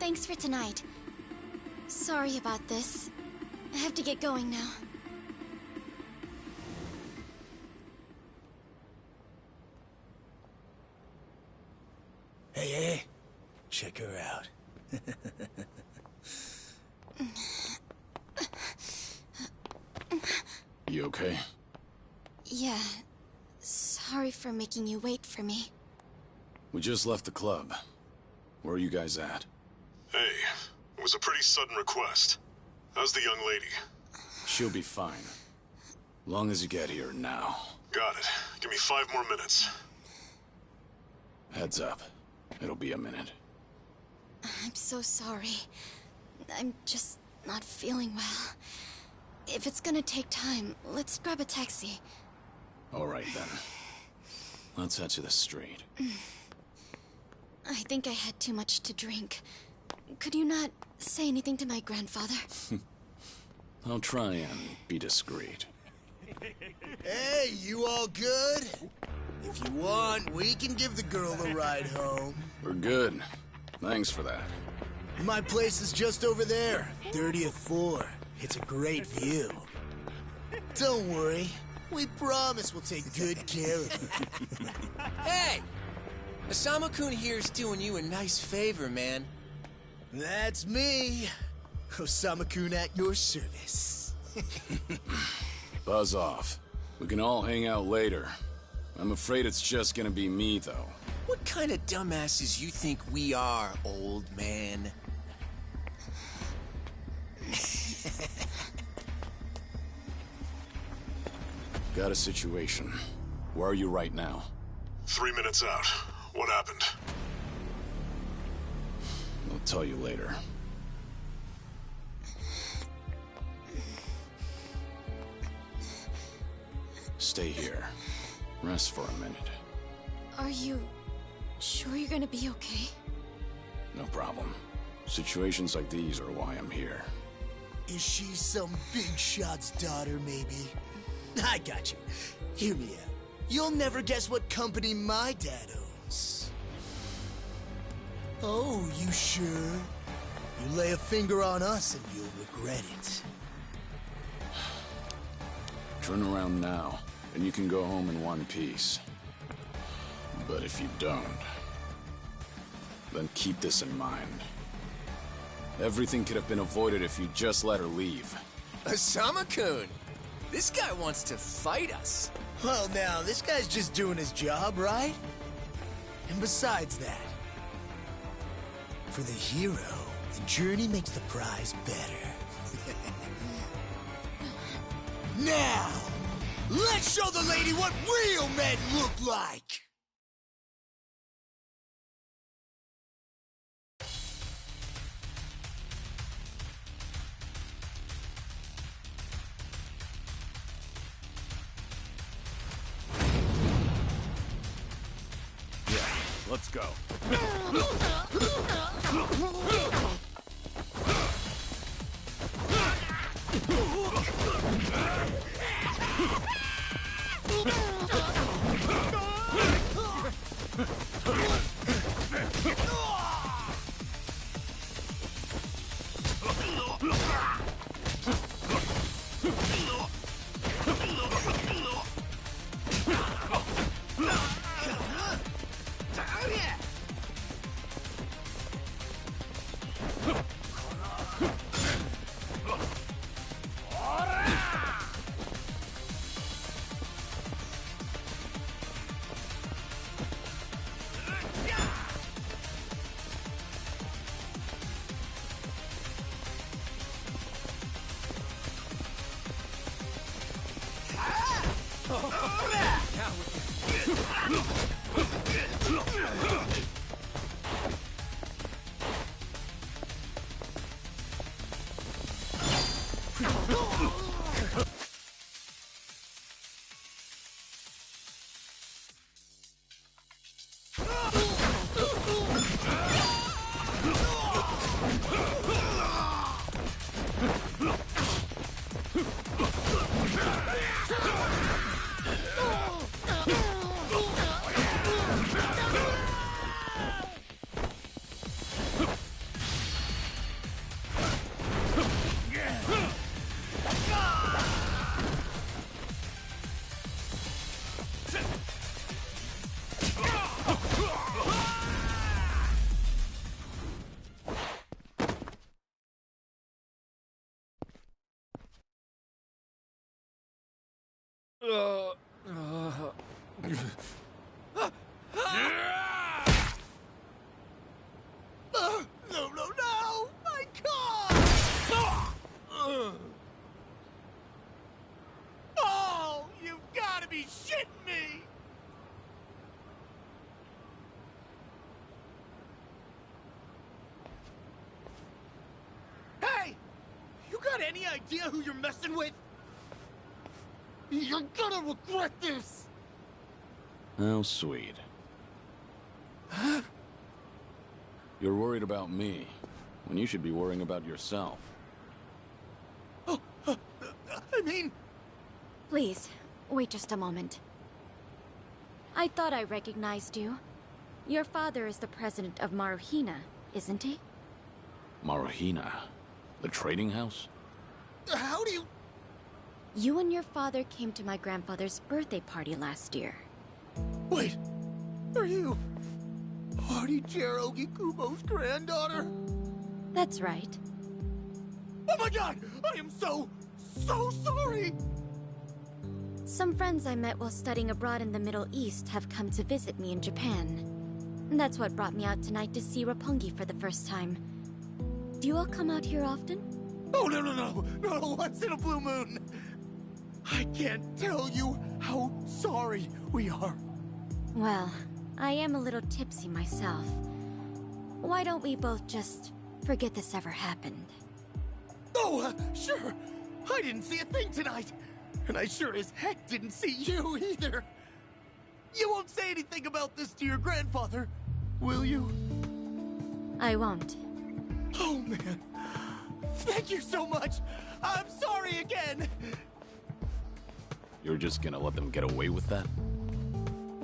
Thanks for tonight. Sorry about this. I have to get going now. Hey, check her out. You okay? Yeah. Sorry for making you wait for me. We just left the club. Where are you guys at? Hey, it was a pretty sudden request. How's the young lady? She'll be fine. Long as you get here now. Got it. Give me 5 more minutes. Heads up. It'll be a minute. I'm so sorry. I'm just not feeling well. If it's gonna take time, let's grab a taxi. All right, then. Let's head to the street. I think I had too much to drink. Could you not say anything to my grandfather? I'll try and be discreet. Hey, you all good? If you want, we can give the girl a ride home. We're good. Thanks for that. My place is just over there, 30th floor. It's a great view. Don't worry. We promise we'll take good care of you. Hey! Osama-kun here's doing you a nice favor, man. That's me. Osama-kun at your service. Buzz off. We can all hang out later. I'm afraid it's just gonna be me, though. What kind of dumbasses you think we are, old man? Got a situation. Where are you right now? 3 minutes out. What happened? I'll tell you later. Stay here. Rest for a minute. Are you sure you're gonna be okay? No problem. Situations like these are why I'm here. Is she some big shot's daughter, maybe? I got you. Hear me out. You'll never guess what company my dad owns. Oh, you sure? You lay a finger on us and you'll regret it. Turn around now, and you can go home in one piece. But if you don't, then keep this in mind. Everything could have been avoided if you just let her leave. Osama-kun! This guy wants to fight us. Well, now, this guy's just doing his job, right? And besides that, for the hero, the journey makes the prize better. Now, let's show the lady what real men look like! Let's go. No, no, no! My car! Oh, you've got to be shitting me! Hey! You got any idea who you're messing with? You're gonna regret this! How sweet. You're worried about me, when you should be worrying about yourself. I mean... Please, wait just a moment. I thought I recognized you. Your father is the president of Maruhina, isn't he? Maruhina? The trading house? How do you... You and your father came to my grandfather's birthday party last year. Wait, are you... Artie-chan Ogikubo's granddaughter? That's right. Oh my god! I am so sorry! Some friends I met while studying abroad in the Middle East have come to visit me in Japan. That's what brought me out tonight to see Roppongi for the first time. Do you all come out here often? Oh, no, once in a blue moon! I can't tell you how sorry we are. Well, I am a little tipsy myself. Why don't we both just forget this ever happened? Oh, sure. I didn't see a thing tonight. And I sure as heck didn't see you either. You won't say anything about this to your grandfather, will you? I won't. Oh, man. Thank you so much. I'm sorry again. You're just gonna let them get away with that?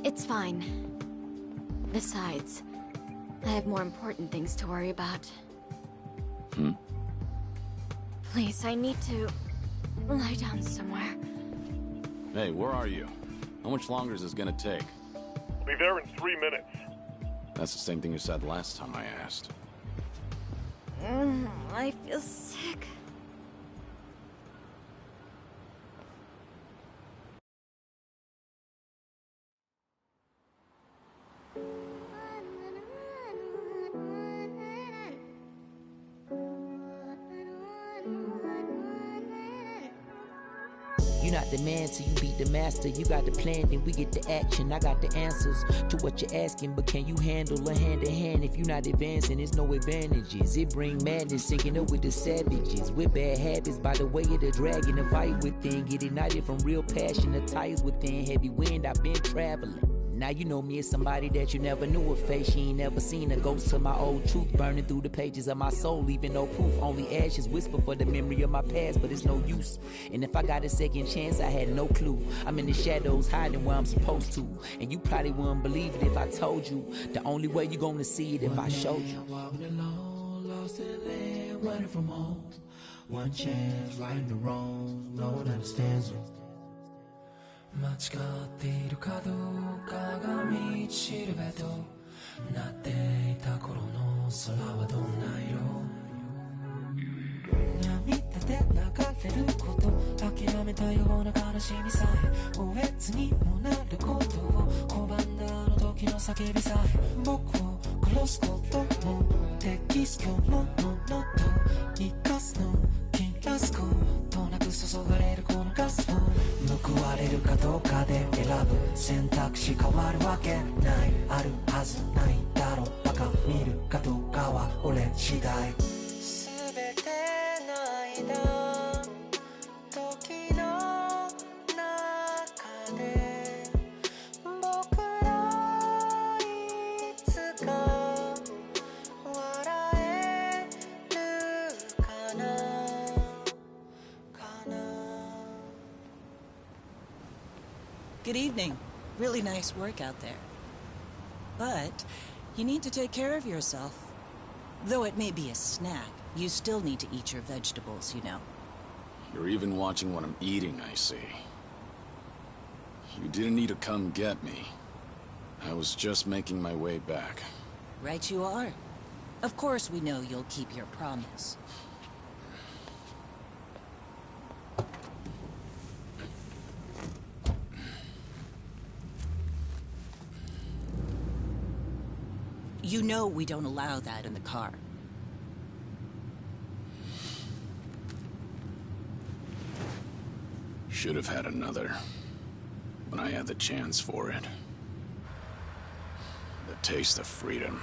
It's fine. Besides, I have more important things to worry about. Please, I need to lie down somewhere. Hey, where are you? How much longer is this gonna take? I'll be there in 3 minutes. That's the same thing you said last time I asked. I feel sick. You're not the man till you beat the master. You got the plan, then we get the action. I got the answers to what you're asking, but can you handle a hand to hand? If you're not advancing, there's no advantages. It bring madness, syncing up with the savages. With bad habits, by the way of the dragon, the fight within. Get ignited from real passion, the tires within. Heavy wind, I've been traveling. Now you know me as somebody that you never knew a face. She ain't never seen a ghost to my old truth, burning through the pages of my soul, leaving no proof. Only ashes whisper for the memory of my past, but it's no use. And if I got a second chance, I had no clue. I'm in the shadows, hiding where I'm supposed to. And you probably wouldn't believe it if I told you. The only way you're gonna see it if I showed you. Walking alone, lost in land, running from home. One chance, righting the wrongs, no one understands you. 間違っているかどうかが道しるべとなっていた頃の空はどんな色涙で流れること諦めたような悲しみさえおえつにもなることを拒んだあの時の叫びさえ僕を殺すことも適す今日のものと生かすの切らすことなく注がれるこのガスを報われるかどうかで選ぶ選択肢変わるわけないあるはずないだろバカ見るかどうかは俺次第全ての間時の中で僕らいつか笑えるかな Good evening. Really nice work out there. But you need to take care of yourself. Though it may be a snack, you still need to eat your vegetables, you know. You're even watching what I'm eating, I see. You didn't need to come get me. I was just making my way back. Right you are. Of course we know you'll keep your promise. You know we don't allow that in the car. Should have had another, when I had the chance for it. The taste of freedom.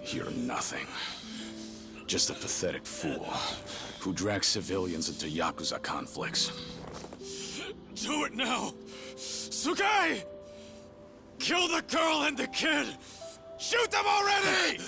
You're nothing. Just a pathetic fool who drags civilians into Yakuza conflicts. Do it now! Sugai! Kill the girl and the kid! Shoot them already!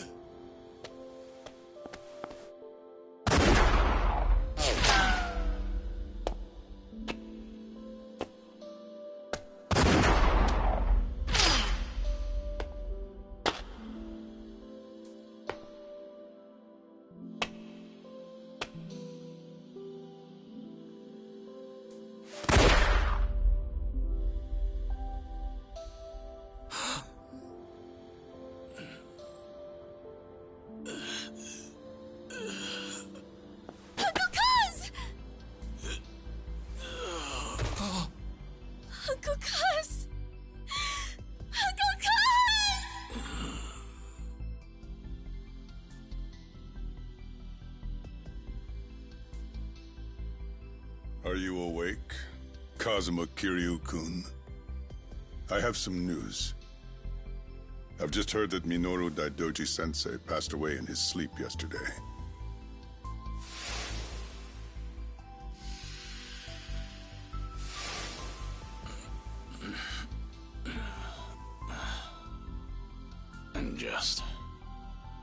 Are you awake, Kazuma Kiryu-kun? I have some news. I've just heard that Minoru Daidoji-sensei passed away in his sleep yesterday. And just...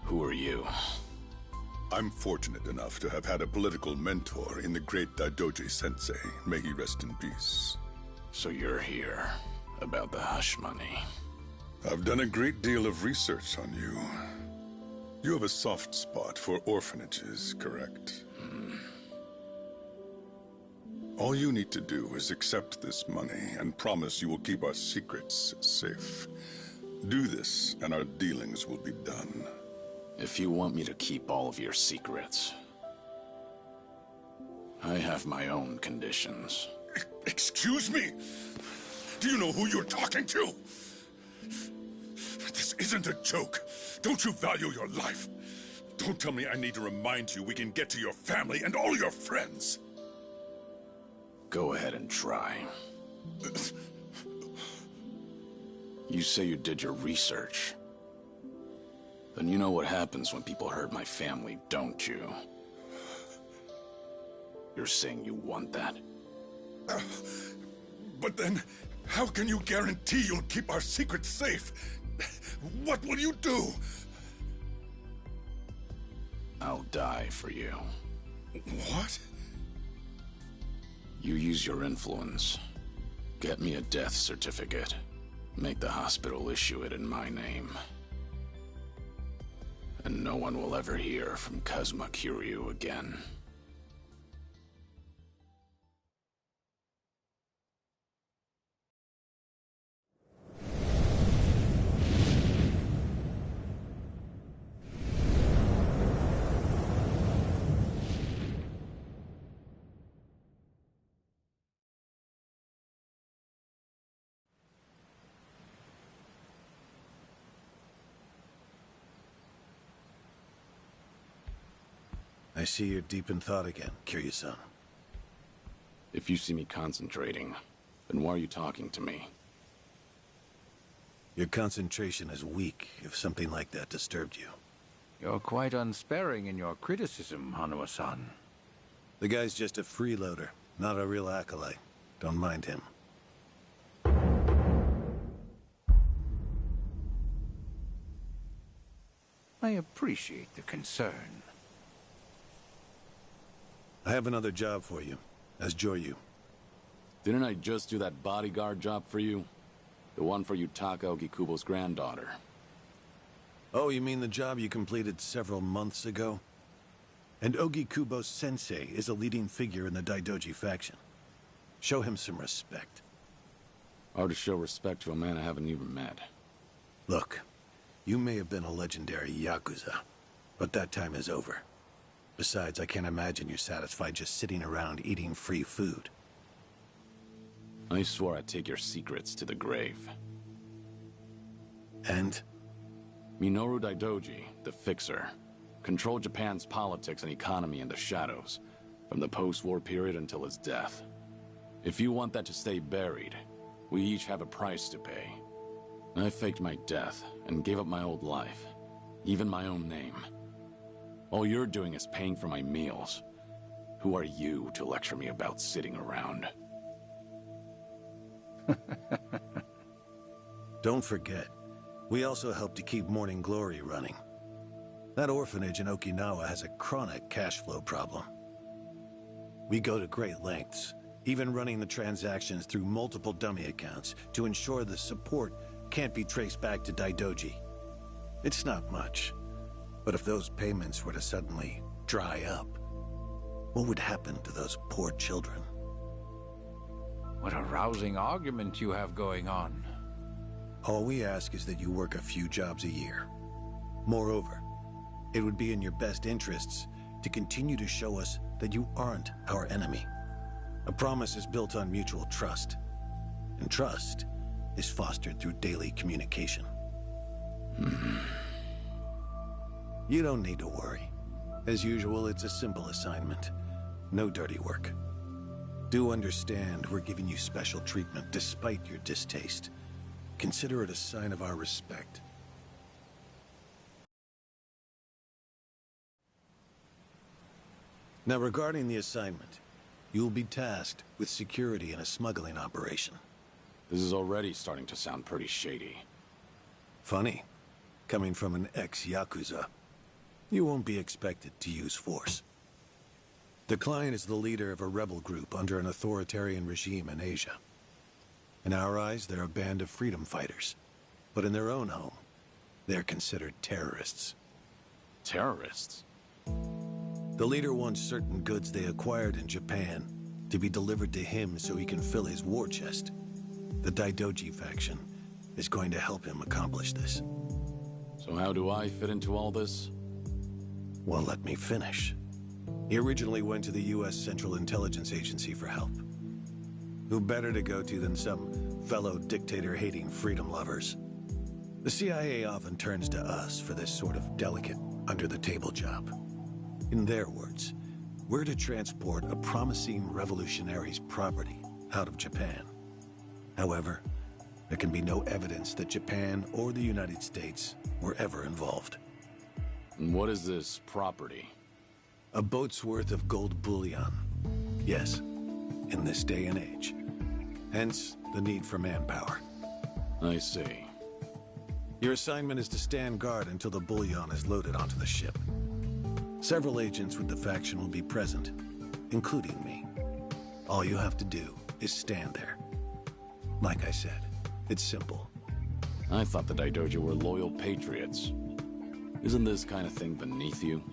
who are you? I'm fortunate enough to have had a political mentor in the great Daidoji-sensei. May he rest in peace. So you're here about the hush money. I've done a great deal of research on you. You have a soft spot for orphanages, correct? All you need to do is accept this money and promise you will keep our secrets safe. Do this, and our dealings will be done. If you want me to keep all of your secrets, I have my own conditions. Excuse me? Do you know who you're talking to? This isn't a joke. Don't you value your life? Don't tell me I need to remind you we can get to your family and all your friends. Go ahead and try. You say you did your research. Then you know what happens when people hurt my family, don't you? You're saying you want that? But then, how can you guarantee you'll keep our secrets safe? What will you do? I'll die for you. What? You use your influence. Get me a death certificate. Make the hospital issue it in my name. And no one will ever hear from Kazuma Kiryu again. I see you're deep in thought again, Kiryu-san. If you see me concentrating, then why are you talking to me? Your concentration is weak if something like that disturbed you. You're quite unsparing in your criticism, Hanuma-san. The guy's just a freeloader, not a real acolyte. Don't mind him. I appreciate the concern. I have another job for you, as Joryu. Didn't I just do that bodyguard job for you? The one for Yutaka Ogikubo's granddaughter. Oh, you mean the job you completed several months ago? And Ogikubo's sensei is a leading figure in the Daidoji faction. Show him some respect. Hard to show respect to a man I haven't even met. Look, you may have been a legendary Yakuza, but that time is over. Besides, I can't imagine you're satisfied just sitting around eating free food. I swore I'd take your secrets to the grave. And? Minoru Daidoji, the Fixer, controlled Japan's politics and economy in the shadows, from the post-war period until his death. If you want that to stay buried, we each have a price to pay. I faked my death and gave up my old life, even my own name. All you're doing is paying for my meals. Who are you to lecture me about sitting around? Don't forget, we also help to keep Morning Glory running. That orphanage in Okinawa has a chronic cash flow problem. We go to great lengths, even running the transactions through multiple dummy accounts to ensure the support can't be traced back to Daidoji. It's not much, but if those payments were to suddenly dry up, what would happen to those poor children? What a rousing argument you have going on. All we ask is that you work a few jobs a year. Moreover, it would be in your best interests to continue to show us that you aren't our enemy. A promise is built on mutual trust, and trust is fostered through daily communication. You don't need to worry. As usual, it's a simple assignment. No dirty work. Do understand we're giving you special treatment despite your distaste. Consider it a sign of our respect. Now, regarding the assignment, you'll be tasked with security in a smuggling operation. This is already starting to sound pretty shady. Funny, coming from an ex-Yakuza. You won't be expected to use force. The client is the leader of a rebel group under an authoritarian regime in Asia. In our eyes, they're a band of freedom fighters. But in their own home, they're considered terrorists. Terrorists? The leader wants certain goods they acquired in Japan to be delivered to him so he can fill his war chest. The Daidoji faction is going to help him accomplish this. So how do I fit into all this? Well, let me finish. He originally went to the U.S. Central Intelligence Agency for help. Who better to go to than some fellow dictator-hating freedom lovers? The CIA often turns to us for this sort of delicate, under-the-table job. In their words, we're to transport a promising revolutionary's property out of Japan. However, there can be no evidence that Japan or the United States were ever involved. And what is this property? A boat's worth of gold bullion. Yes, in this day and age. Hence, the need for manpower. I see. Your assignment is to stand guard until the bullion is loaded onto the ship. Several agents with the faction will be present, including me. All you have to do is stand there. Like I said, it's simple. I thought the Daidoji were loyal patriots. Isn't this kind of thing beneath you?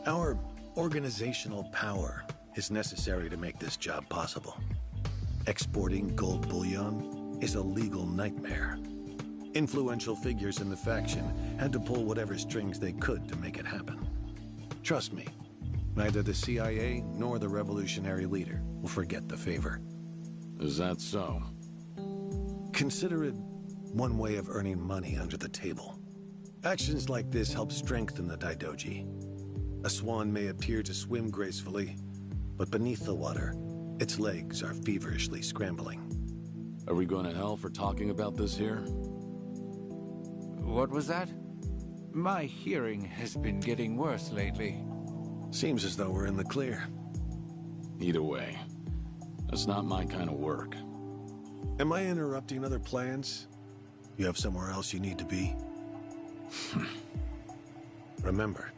Our organizational power is necessary to make this job possible. Exporting gold bullion is a legal nightmare. Influential figures in the faction had to pull whatever strings they could to make it happen. Trust me, neither the CIA nor the revolutionary leader will forget the favor. Is that so? Consider it one way of earning money under the table. Actions like this help strengthen the Daidoji. A swan may appear to swim gracefully, but beneath the water, its legs are feverishly scrambling. Are we going to hell for talking about this here? What was that? My hearing has been getting worse lately. Seems as though we're in the clear. Either way, that's not my kind of work. Am I interrupting other plans? You have somewhere else you need to be? Remember,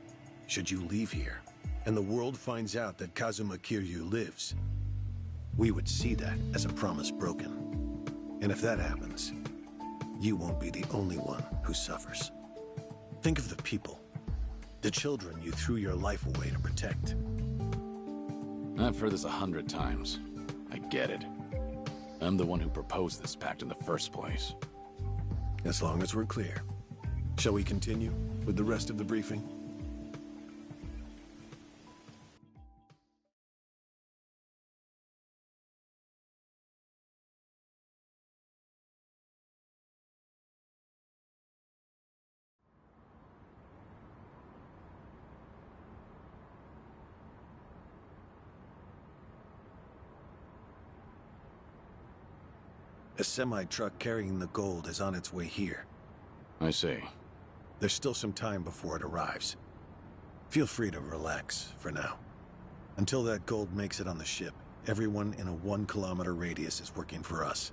should you leave here, and the world finds out that Kazuma Kiryu lives, we would see that as a promise broken. And if that happens, you won't be the only one who suffers. Think of the people, the children you threw your life away to protect. I've heard this 100 times. I get it. I'm the one who proposed this pact in the first place. As long as we're clear. Shall we continue with the rest of the briefing? A semi-truck carrying the gold is on its way here. I see. There's still some time before it arrives. Feel free to relax for now. Until that gold makes it on the ship, everyone in a 1-kilometer radius is working for us.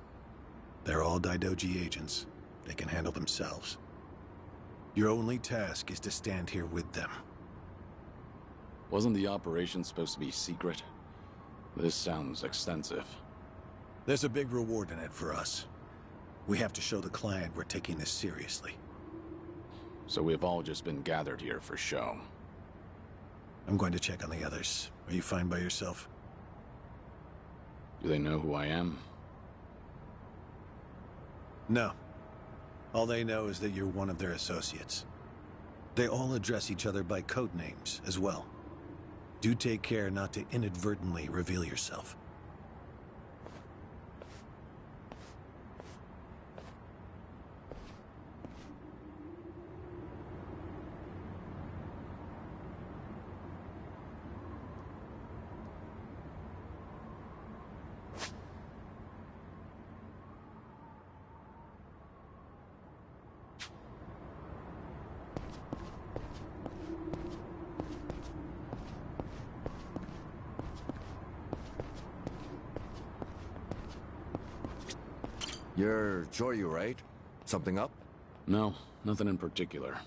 They're all Daidoji agents. They can handle themselves. Your only task is to stand here with them. Wasn't the operation supposed to be secret? This sounds extensive. There's a big reward in it for us. We have to show the client we're taking this seriously. So we've all just been gathered here for show. I'm going to check on the others. Are you fine by yourself? Do they know who I am? No. All they know is that you're one of their associates. They all address each other by code names as well. Do take care not to inadvertently reveal yourself. You're Joryu, right? Something up? No, nothing in particular.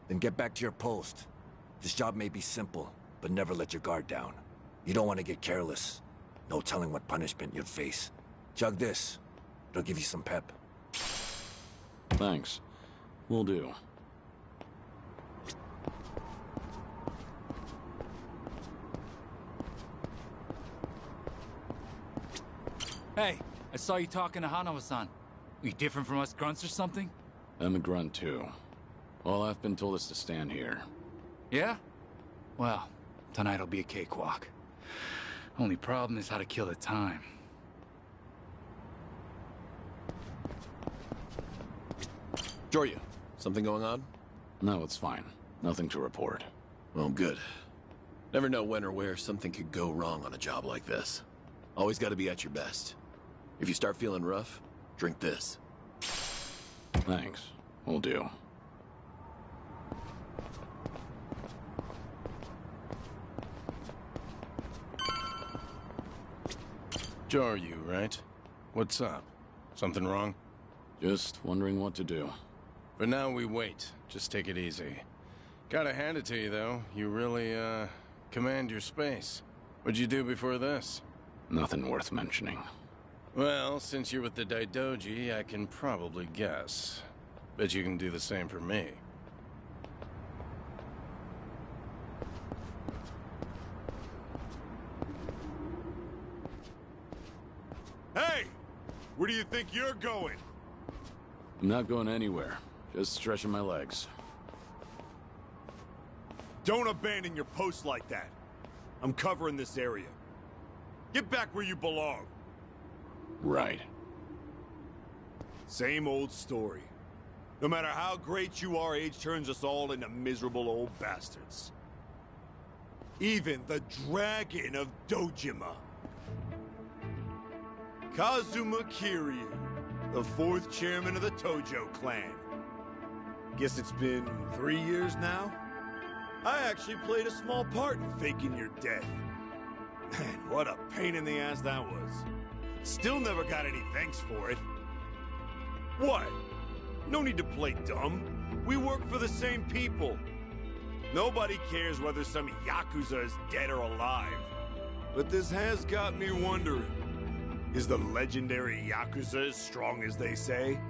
Then get back to your post. This job may be simple, but never let your guard down. You don't want to get careless. No telling what punishment you'd face. Chug this. It'll give you some pep. Thanks. Will do. Hey, I saw you talking to Hanawa-san. Are you different from us grunts or something? I'm a grunt too. All I've been told is to stand here. Yeah? Well, tonight'll be a cakewalk. Only problem is how to kill the time. Joryu, something going on? No, it's fine. Nothing to report. Well, good. Never know when or where something could go wrong on a job like this. Always gotta be at your best. If you start feeling rough, drink this. Thanks. Will do. Joryu, right? What's up? Something wrong? Just wondering what to do. For now, we wait. Just take it easy. Gotta hand it to you, though. You really, command your space. What'd you do before this? Nothing worth mentioning. Well, since you're with the Daidoji, I can probably guess. Bet you can do the same for me. Hey! Where do you think you're going? I'm not going anywhere. Just stretching my legs. Don't abandon your post like that. I'm covering this area. Get back where you belong. Right. Same old story. No matter how great you are, age turns us all into miserable old bastards. Even the Dragon of Dojima. Kazuma Kiryu, the 4th chairman of the Tojo clan. Guess it's been 3 years now? I actually played a small part in faking your death. Man, what a pain in the ass that was. Still never got any thanks for it. What? No need to play dumb. We work for the same people. Nobody cares whether some Yakuza is dead or alive. But this has got me wondering. Is the legendary Yakuza as strong as they say?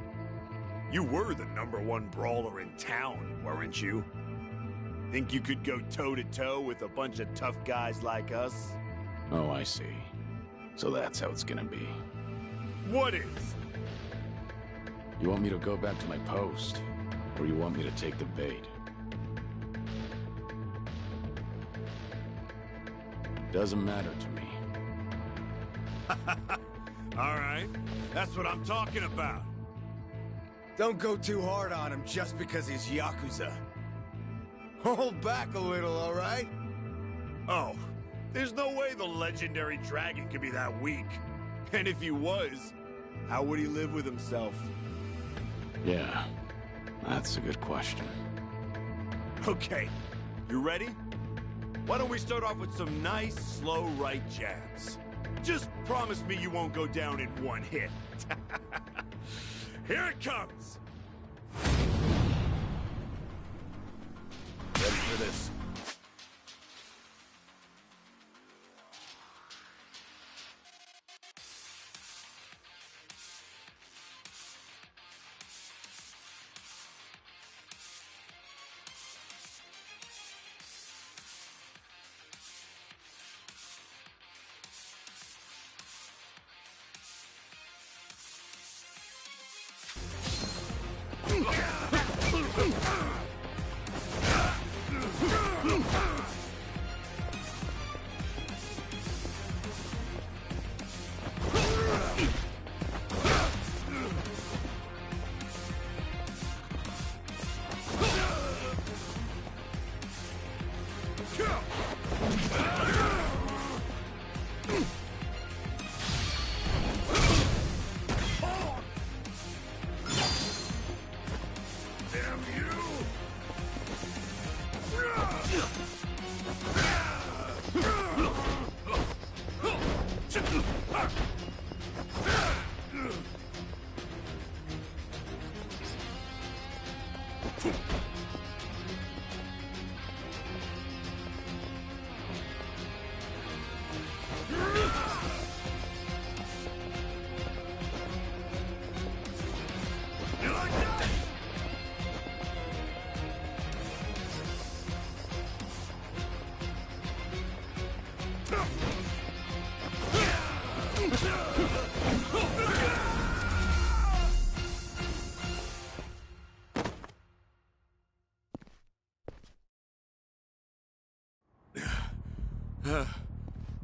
You were the #1 brawler in town, weren't you? Think you could go toe-to-toe with a bunch of tough guys like us? Oh, I see. So that's how it's gonna be. What is? You want me to go back to my post? Or you want me to take the bait? Doesn't matter to me. All right, that's what I'm talking about. Don't go too hard on him just because he's Yakuza. Hold back a little, all right? Oh, there's no way the legendary dragon could be that weak. And if he was, how would he live with himself? Yeah, that's a good question. Okay, you ready? Why don't we start off with some nice, slow right jabs? Just promise me you won't go down in one hit. Here it comes! Ready for this?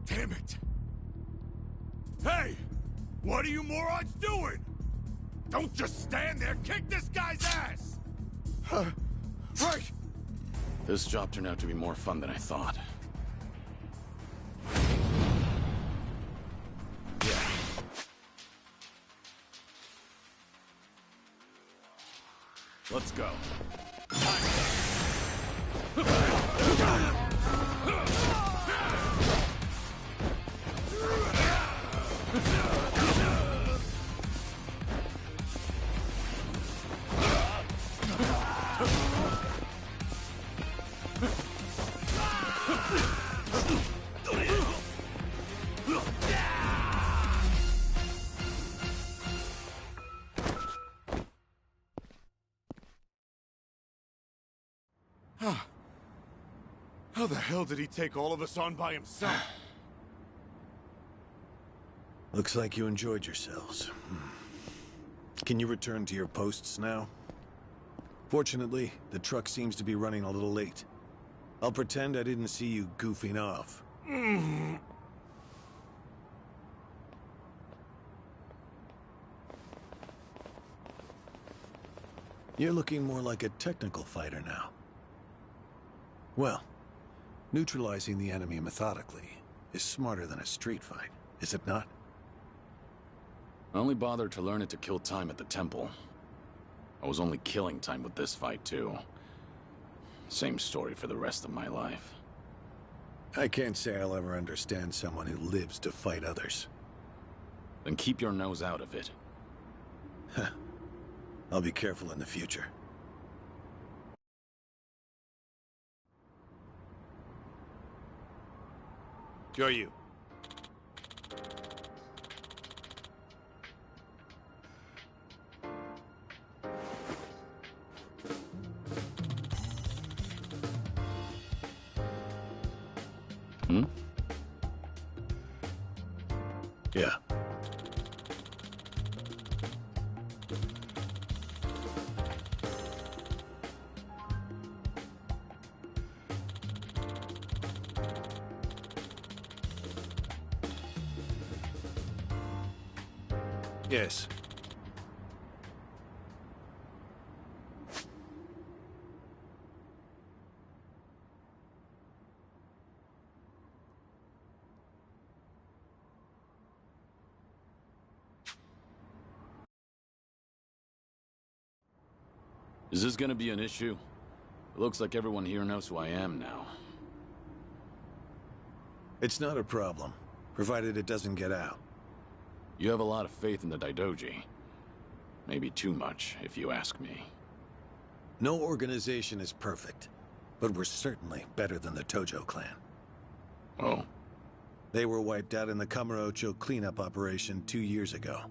Damn it! Hey! What are you morons doing? Don't just stand there! Kick this guy's ass! Right! This job turned out to be more fun than I thought. Yeah. Let's go. How the hell did he take all of us on by himself? Looks like you enjoyed yourselves. Can you return to your posts now? Fortunately, the truck seems to be running a little late. I'll pretend I didn't see you goofing off. You're looking more like a technical fighter now. Well, neutralizing the enemy methodically is smarter than a street fight, is it not? I only bothered to learn it to kill time at the temple. I was only killing time with this fight, too. Same story for the rest of my life. I can't say I'll ever understand someone who lives to fight others. Then keep your nose out of it. I'll be careful in the future. Who are you? Hmm? Yeah. Yes. Is this gonna be an issue? It looks like everyone here knows who I am now. It's not a problem, provided it doesn't get out. You have a lot of faith in the Daidoji. Maybe too much, if you ask me. No organization is perfect, but we're certainly better than the Tojo clan. Oh? They were wiped out in the Kamurocho cleanup operation 2 years ago.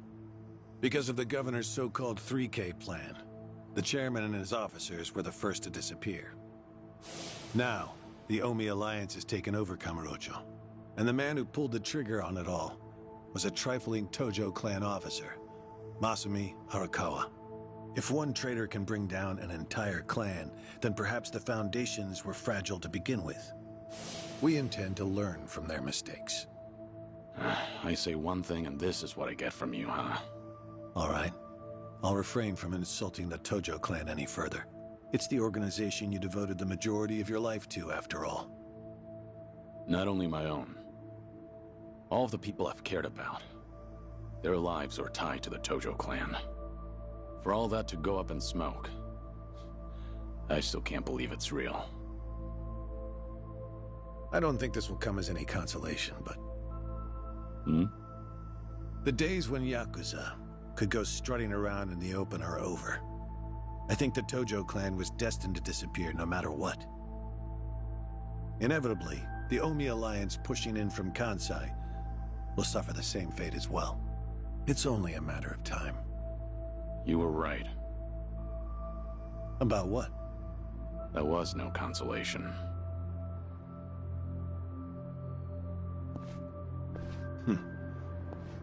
Because of the governor's so-called 3K plan, the chairman and his officers were the first to disappear. Now, the Omi Alliance has taken over Kamurocho, and the man who pulled the trigger on it all was a trifling Tojo clan officer, Masumi Arakawa. If one traitor can bring down an entire clan, then perhaps the foundations were fragile to begin with. We intend to learn from their mistakes. I say one thing and this is what I get from you, huh? All right. I'll refrain from insulting the Tojo clan any further. It's the organization you devoted the majority of your life to, after all. Not only my own. All of the people I've cared about. Their lives are tied to the Tojo clan. For all that to go up in smoke, I still can't believe it's real. I don't think this will come as any consolation, but... Hmm? The days when Yakuza could go strutting around in the open are over. I think the Tojo clan was destined to disappear no matter what. Inevitably, the Omi Alliance pushing in from Kansai will suffer the same fate as well. It's only a matter of time. You were right. About what? There was no consolation.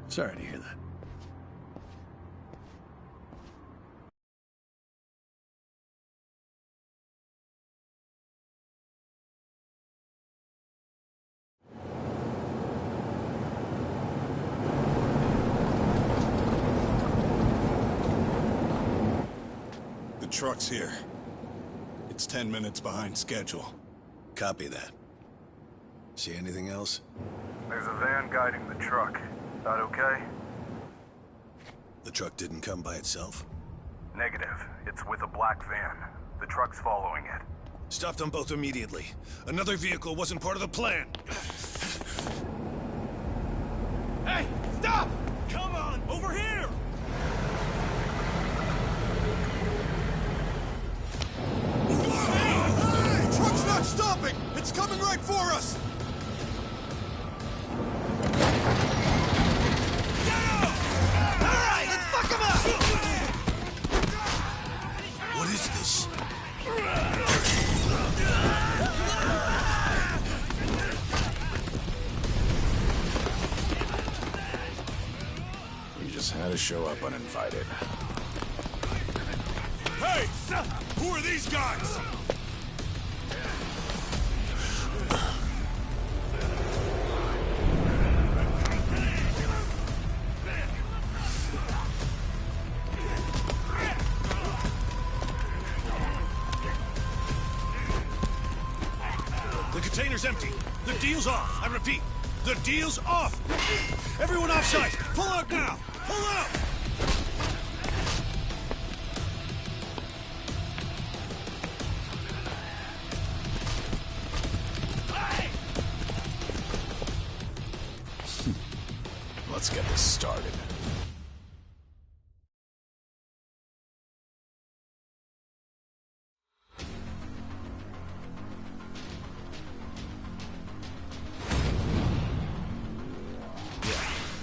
Sorry to hear that. The truck's here. It's 10 minutes behind schedule. Copy that. See anything else? There's a van guiding the truck. That okay? The truck didn't come by itself? Negative. It's with a black van. The truck's following it. Stop them both immediately. Another vehicle wasn't part of the plan. Hey, stop! Come on, over here! Hey! Truck's not stopping! It's coming right for us! Alright, let's fuck him up! What is this? You just had to show up uninvited. Hey! Who are these guys? The container's empty. The deal's off. I repeat, the deal's off. Everyone offside. Pull out now. Pull out. Let's get this started.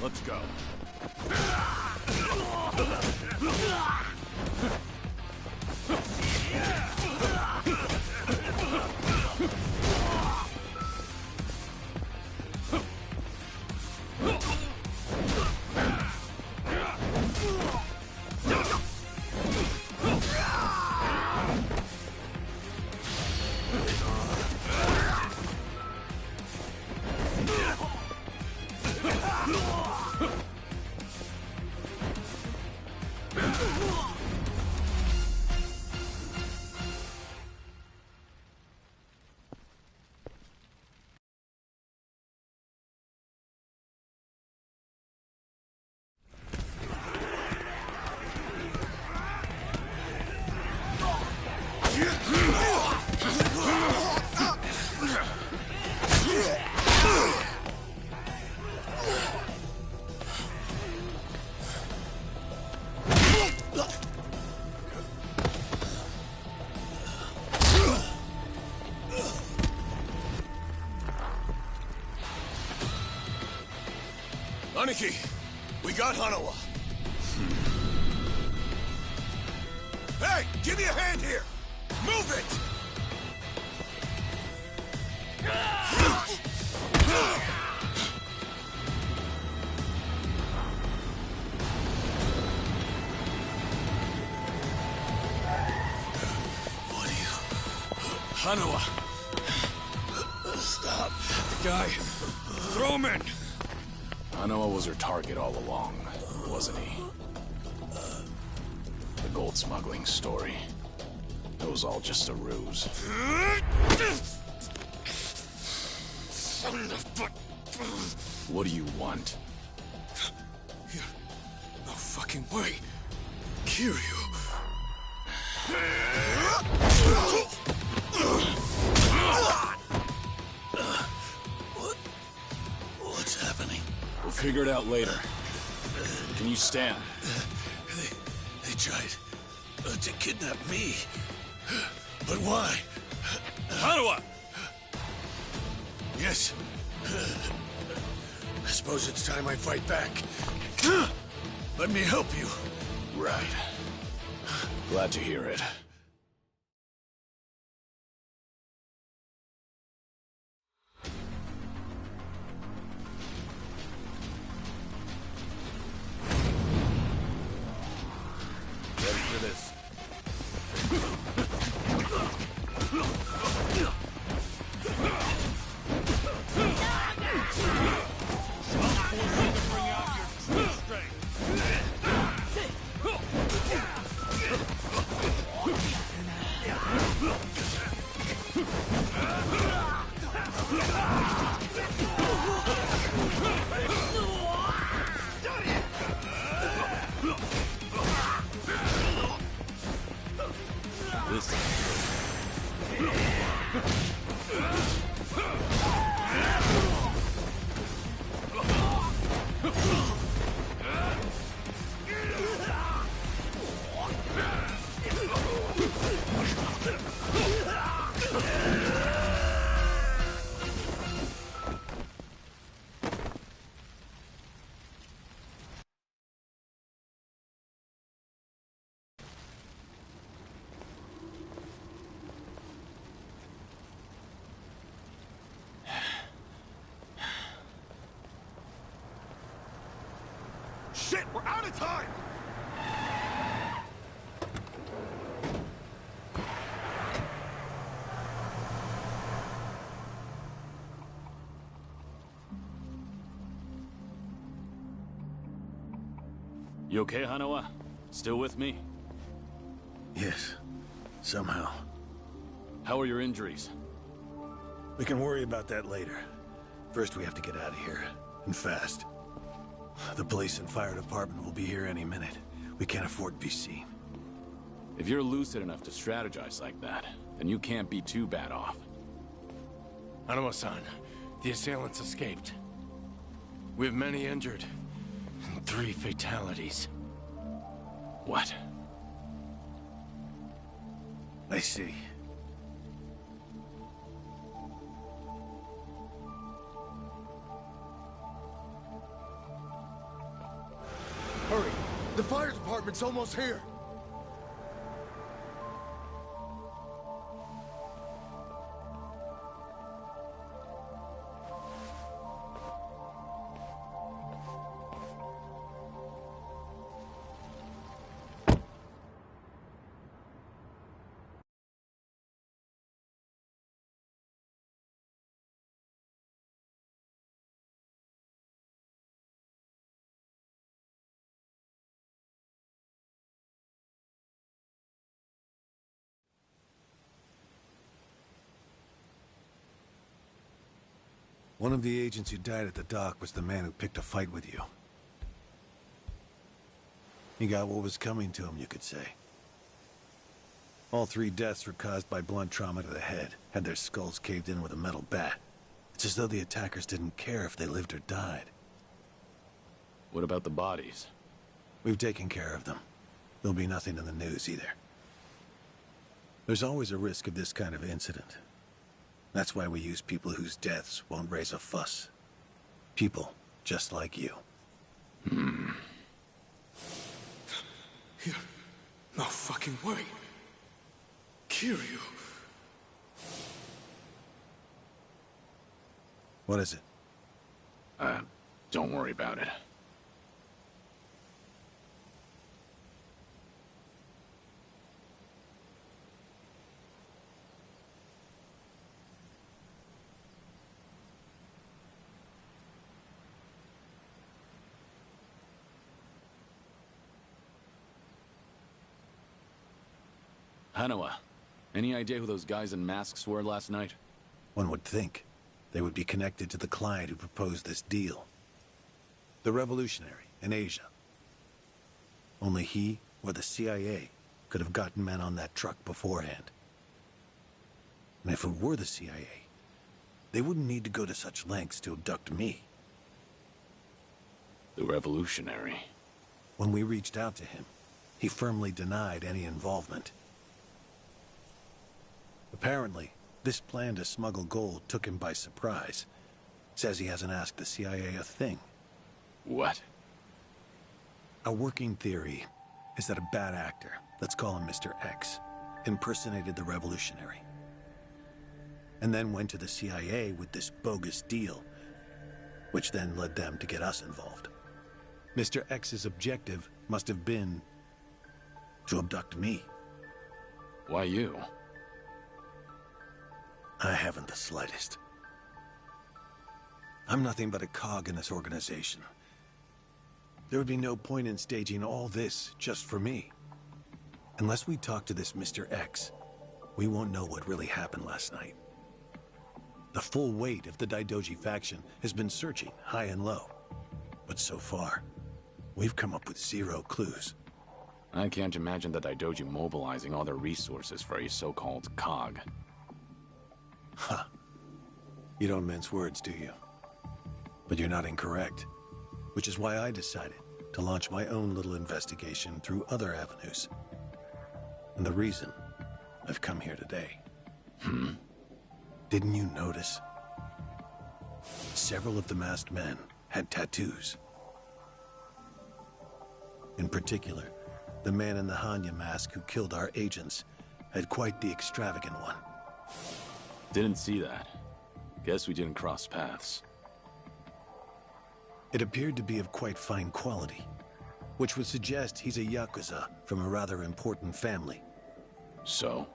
Let's go. Aniki, we got Hanawa. Hey, give me a hand here! Move it! What are you... Hanawa! Stop. The guy... Throw him in! Hanawa was her target all along, wasn't he? The gold smuggling story. It was all just a ruse. What do you want? No fucking way. Kiryu. What's happening? We'll figure it out later. Can you stand? They tried to kidnap me. But why? Hanawa! Yes. I suppose it's time I fight back. Let me help you. Right. Glad to hear it. Ready for this. Shit, we're out of time! You okay, Hanawa? Still with me? Yes. Somehow. How are your injuries? We can worry about that later. First, we have to get out of here. And fast. The police and fire department will be here any minute. We can't afford to be seen. If you're lucid enough to strategize like that, then you can't be too bad off. Hanawa-san, the assailants escaped. We have many injured. And 3 fatalities. What? I see. Hurry! The fire department's almost here! One of the agents who died at the dock was the man who picked a fight with you. He got what was coming to him, you could say. All 3 deaths were caused by blunt trauma to the head, had their skulls caved in with a metal bat. It's as though the attackers didn't care if they lived or died. What about the bodies? We've taken care of them. There'll be nothing in the news either. There's always a risk of this kind of incident. That's why we use people whose deaths won't raise a fuss. People just like you. No fucking way. Kiryu. What is it? Don't worry about it. Hanawa, any idea who those guys in masks were last night? One would think they would be connected to the client who proposed this deal. The revolutionary in Asia. Only he or the CIA could have gotten men on that truck beforehand. And if it were the CIA, they wouldn't need to go to such lengths to abduct me. The revolutionary. When we reached out to him, he firmly denied any involvement. Apparently, this plan to smuggle gold took him by surprise. Says he hasn't asked the CIA a thing. What? A working theory is that a bad actor, let's call him Mr. X, impersonated the revolutionary. And then went to the CIA with this bogus deal, which then led them to get us involved. Mr. X's objective must have been to abduct me. Why you? I haven't the slightest. I'm nothing but a cog in this organization. There would be no point in staging all this just for me. Unless we talk to this Mr. X, we won't know what really happened last night. The full weight of the Daidoji faction has been searching high and low. But so far, we've come up with 0 clues. I can't imagine the Daidoji mobilizing all their resources for a so-called cog. Huh. You don't mince words, do you? But you're not incorrect. Which is why I decided to launch my own little investigation through other avenues. And the reason I've come here today. Didn't you notice? Several of the masked men had tattoos. In particular, the man in the Hanya mask who killed our agents had quite the extravagant one. Didn't see that. Guess we didn't cross paths. It appeared to be of quite fine quality, which would suggest he's a Yakuza from a rather important family. So?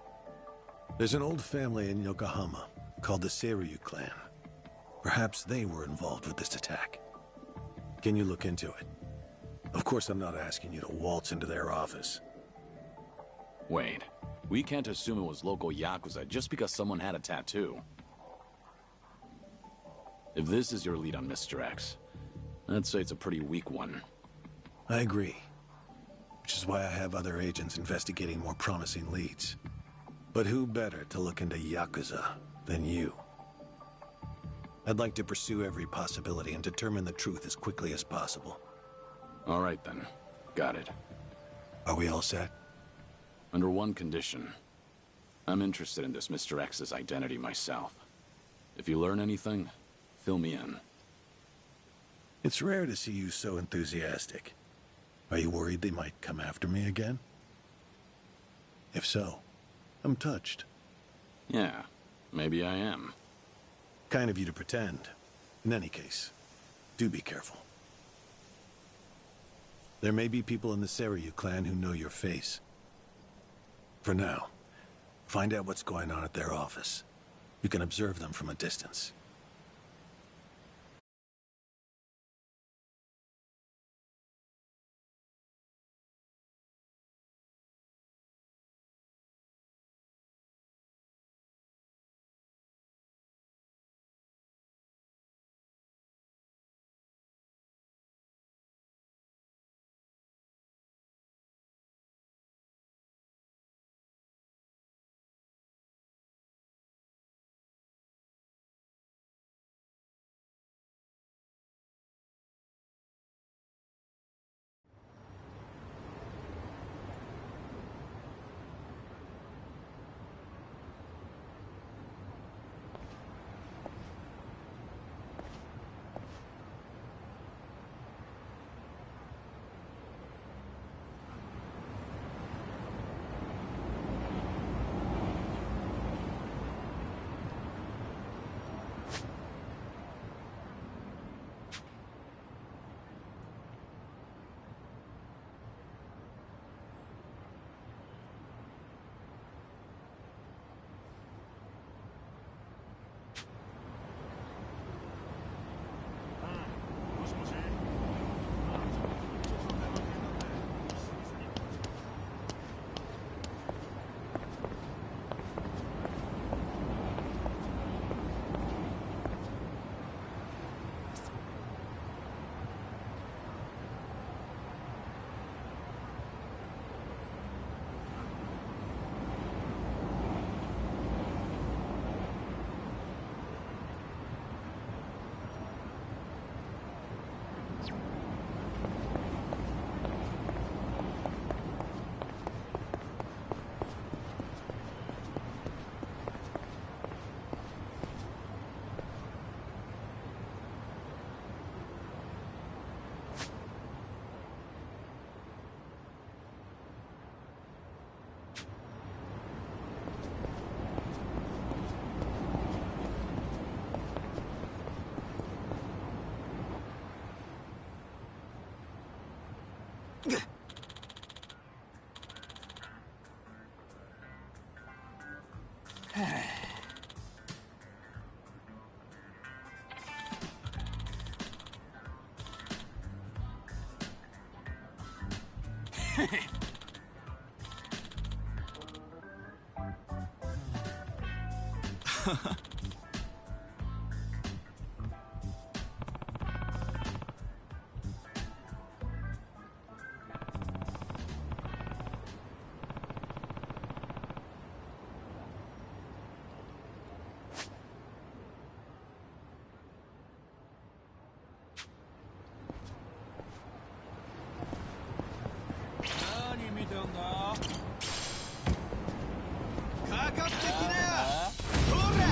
There's an old family in Yokohama called the Seiryu clan. Perhaps they were involved with this attack. Can you look into it? Of course, I'm not asking you to waltz into their office. Wait. We can't assume it was local Yakuza just because someone had a tattoo. If this is your lead on Mr. X, I'd say it's a pretty weak one. I agree. Which is why I have other agents investigating more promising leads. But who better to look into Yakuza than you? I'd like to pursue every possibility and determine the truth as quickly as possible. All right, then. Got it. Are we all set? Under one condition. I'm interested in this Mr. X's identity myself. If you learn anything, fill me in. It's rare to see you so enthusiastic. Are you worried they might come after me again? If so, I'm touched. Yeah, maybe I am. Kind of you to pretend. In any case, do be careful. There may be people in the Seiryu clan who know your face. For now, find out what's going on at their office. You can observe them from a distance.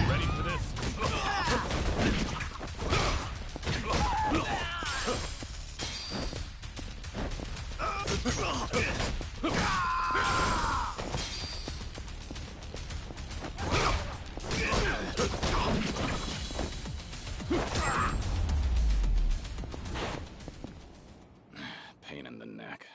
Ready for this? Pain in the neck.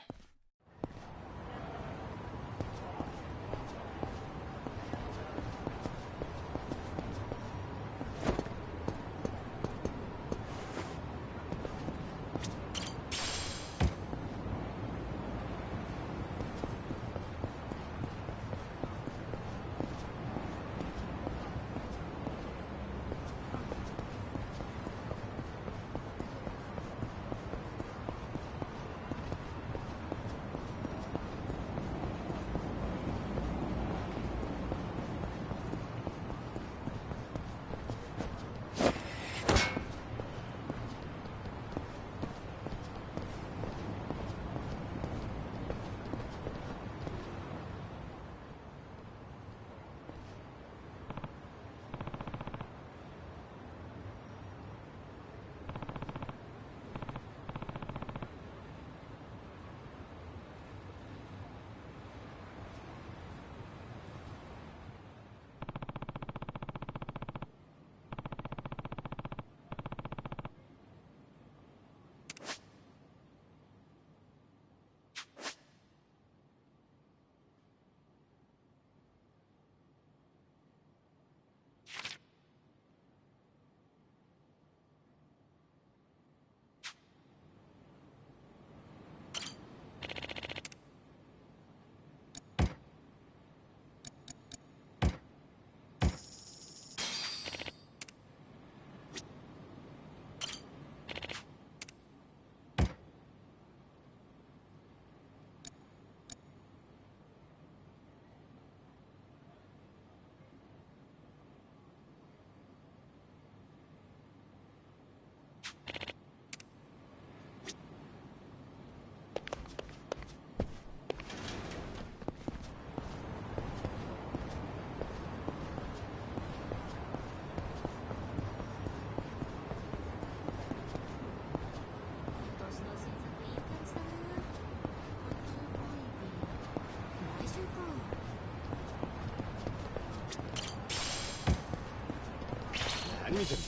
見てんだ。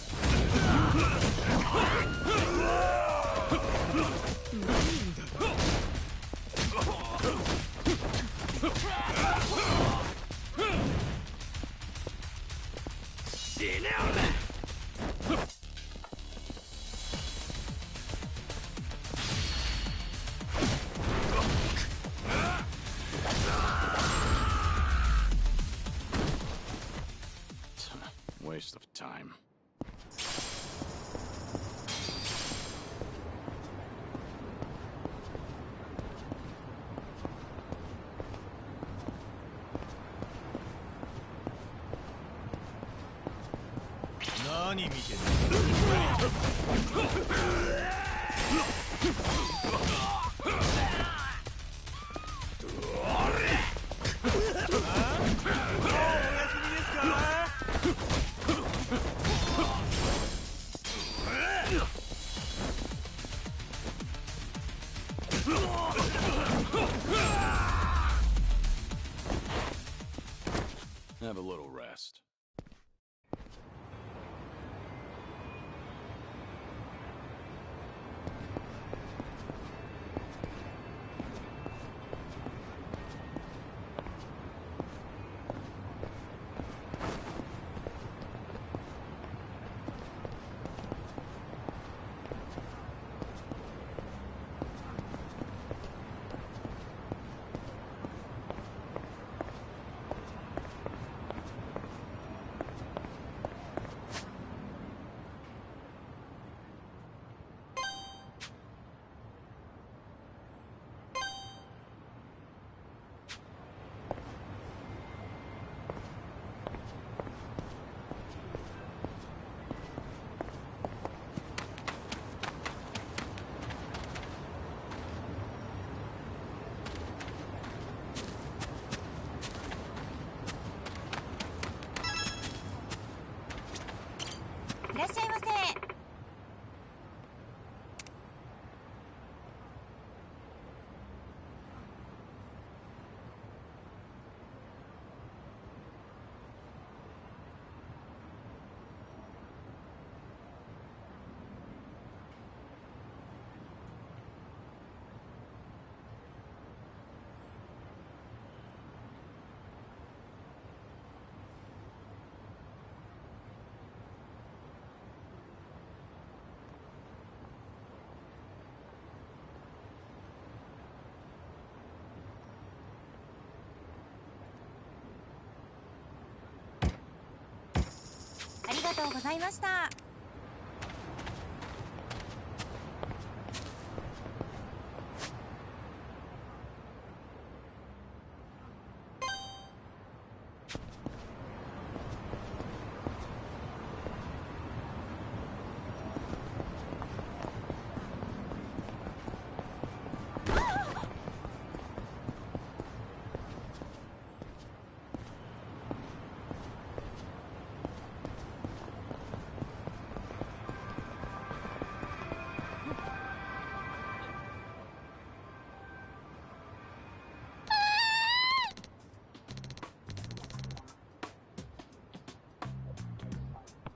Waste of time. Have a little rest.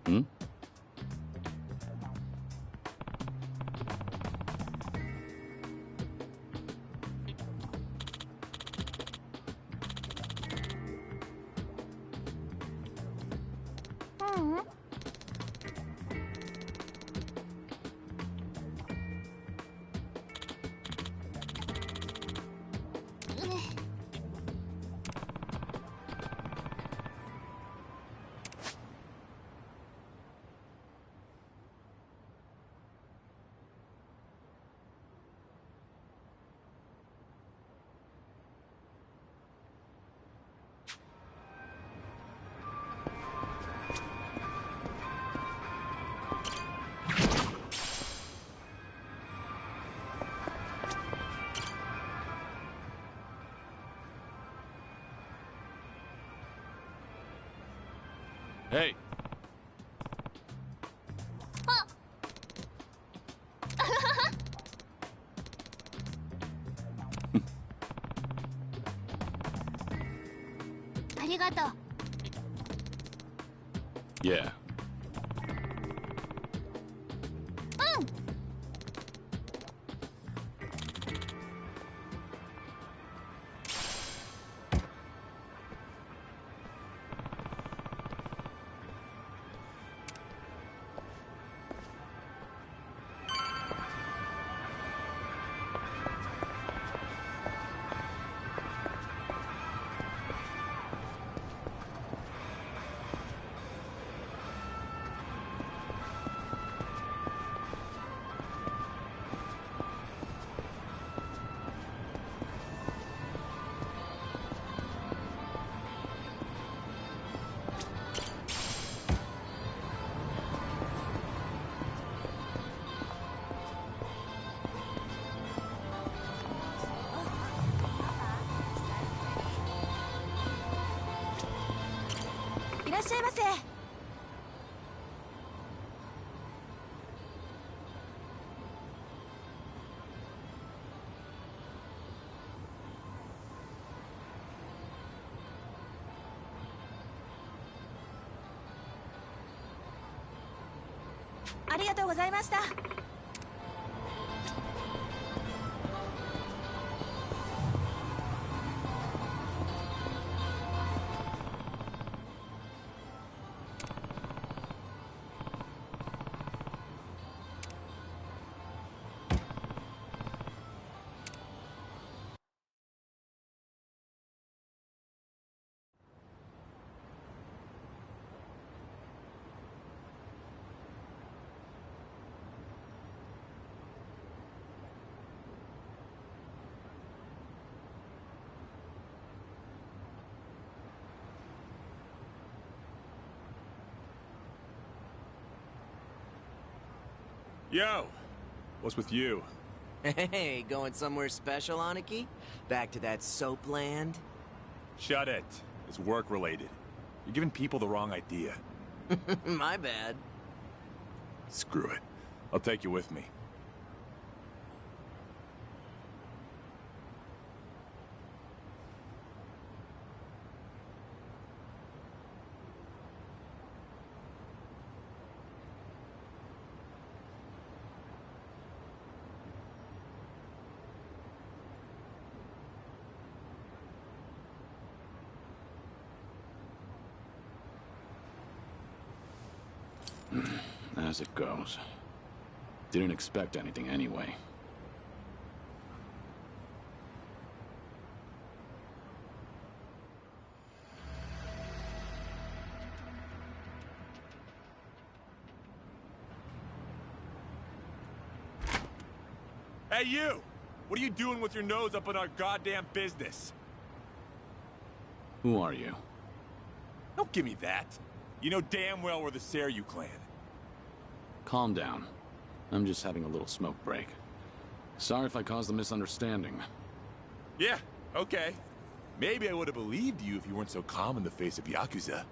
Hmm? Hey! ありがとう。Yeah. しゃいませ。ありがとうございました。Yo! What's with you? Hey, going somewhere special, Aniki? Back to that soap land? Shut it. It's work-related. You're giving people the wrong idea. My bad. Screw it. I'll take you with me. As it goes. Didn't expect anything anyway. Hey, you! What are you doing with your nose up in our goddamn business? Who are you? Don't give me that. You know damn well we're the Seryu clan. Calm down. I'm just having a little smoke break. Sorry if I caused a misunderstanding. Yeah, okay. Maybe I would have believed you if you weren't so calm in the face of Yakuza.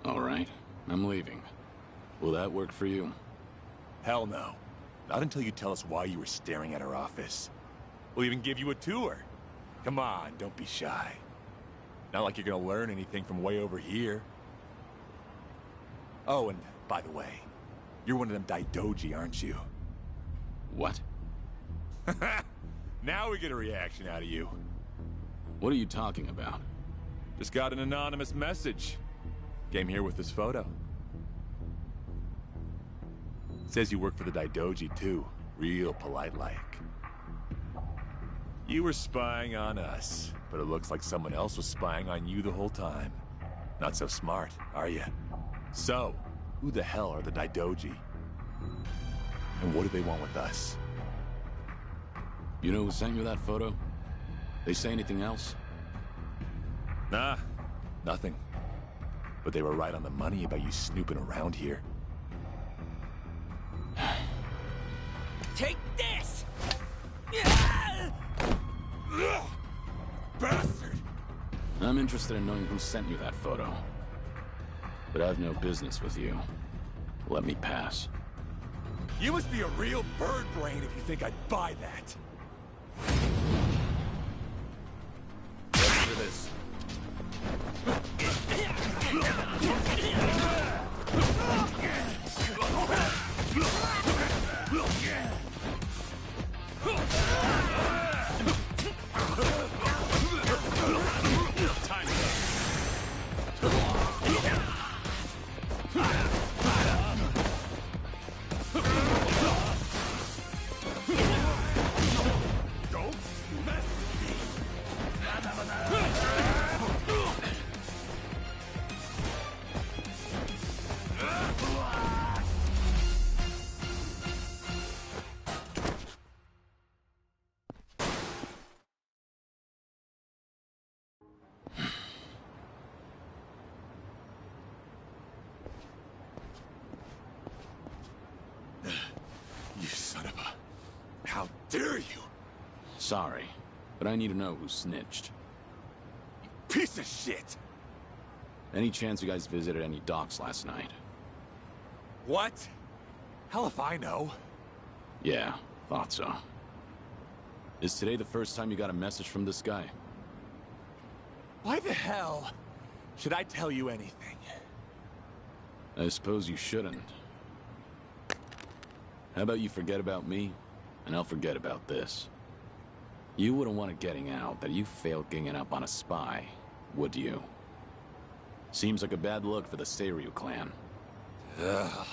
All right, I'm leaving. Will that work for you? Hell no. Not until you tell us why you were staring at our office. We'll even give you a tour. Come on, don't be shy. Not like you're gonna learn anything from way over here. Oh, and by the way, you're one of them Daidoji, aren't you? What? Now we get a reaction out of you. What are you talking about? Just got an anonymous message. Came here with this photo. Says you work for the Daidoji too. Real polite-like. You were spying on us, but it looks like someone else was spying on you the whole time. Not so smart, are you? So, who the hell are the Daidoji? And what do they want with us? You know who sent you that photo? They say anything else? Nah, nothing. But they were right on the money about you snooping around here. Take this! Bastard! I'm interested in knowing who sent you that photo. But I've no business with you. Let me pass. You must be a real bird brain if you think I'd buy that. Ready for this. You son of a... How dare you! Sorry, but I need to know who snitched. Piece of shit! Any chance you guys visited any docks last night? What? Hell if I know. Yeah, thought so. Is today the first time you got a message from this guy? Why the hell should I tell you anything? I suppose you shouldn't. How about you forget about me, and I'll forget about this. You wouldn't want it getting out that you failed ganging up on a spy, would you? Seems like a bad look for the Seiryu clan. Ugh.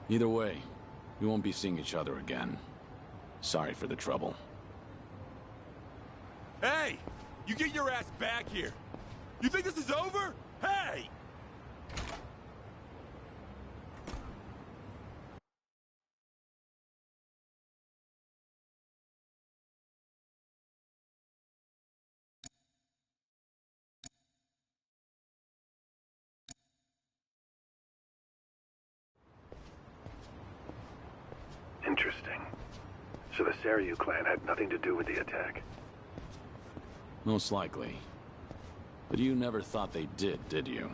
Either way, we won't be seeing each other again. Sorry for the trouble. Hey! You get your ass back here! You think this is over? Hey! Interesting. So the Seiryu clan had nothing to do with the attack? Most likely. But you never thought they did you?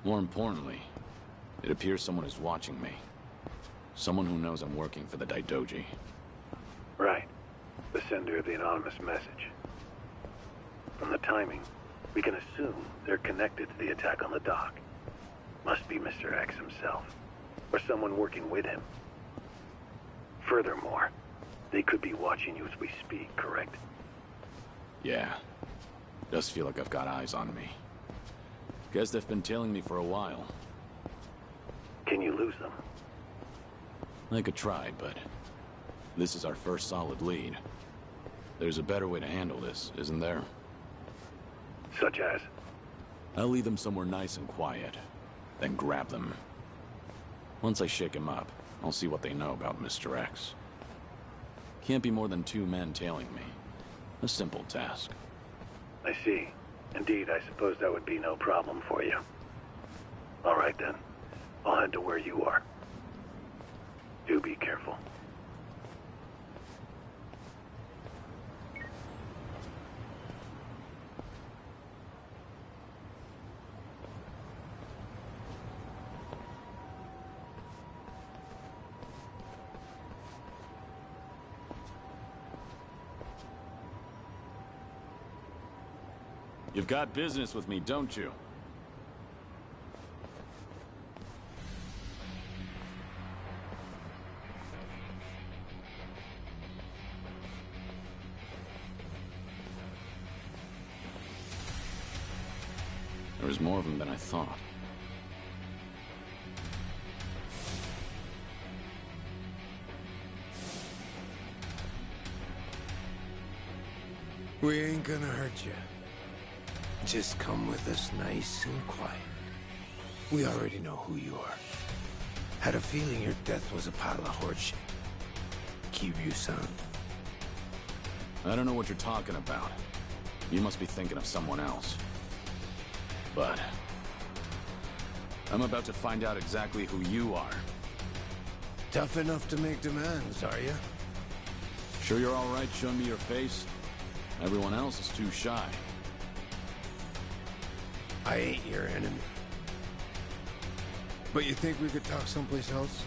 More importantly, it appears someone is watching me. Someone who knows I'm working for the Daidoji. Right. The sender of the anonymous message. From the timing, we can assume they're connected to the attack on the dock. Must be Mr. X himself, or someone working with him. Furthermore, they could be watching you as we speak, correct? Yeah. Does feel like I've got eyes on me. Guess they've been tailing me for a while. Can you lose them? I could try, but this is our first solid lead. There's a better way to handle this, isn't there? Such as? I'll lead them somewhere nice and quiet, then grab them. Once I shake them up, I'll see what they know about Mr. X. Can't be more than 2 men tailing me. A simple task. I see. Indeed, I suppose that would be no problem for you. All right then. I'll head to where you are. Do be careful. You've got business with me, don't you? There was more of them than I thought. We ain't gonna hurt you. Just come with us nice and quiet. We already know who you are. Had a feeling your death was a pile of horseshit. Keep you, son. I don't know what you're talking about. You must be thinking of someone else. But I'm about to find out exactly who you are. Tough enough to make demands, are you? Sure you're all right showing me your face? Everyone else is too shy. I ain't your enemy. But you think we could talk someplace else?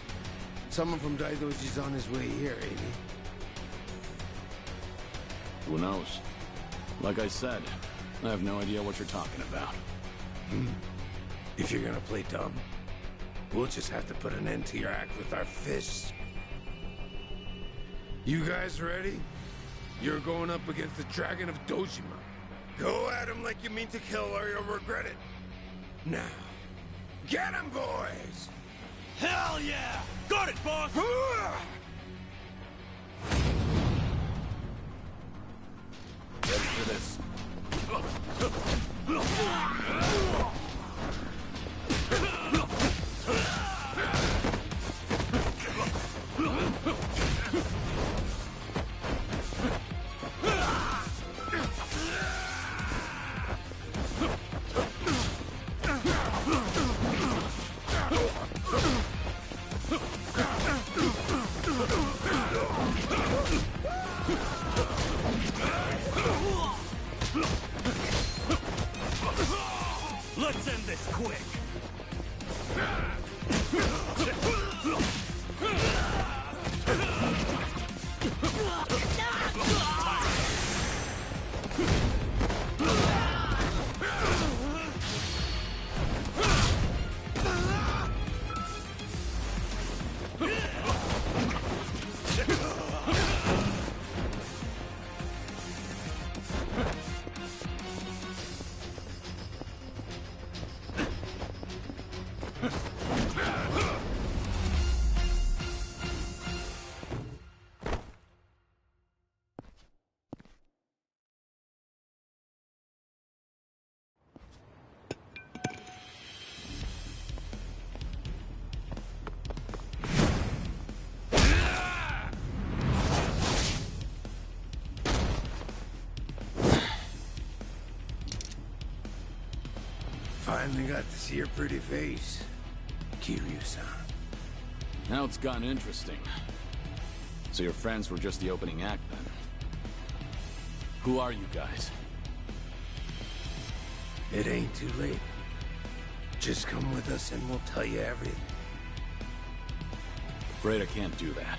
Someone from Daidoji's on his way here, ain't he? Who knows? Like I said, I have no idea what you're talking about. If you're gonna play dumb, we'll just have to put an end to your act with our fists. You guys ready? You're going up against the Dragon of Dojima. Go at him like you mean to kill or you'll regret it. Now, get him, boys! Hell yeah! Got it, boss! Ready for this? Finally got to see your pretty face, Kiryu-san. Now it's gotten interesting. So your friends were just the opening act, then? Who are you guys? It ain't too late. Just come with us and we'll tell you everything. Afraid I can't do that.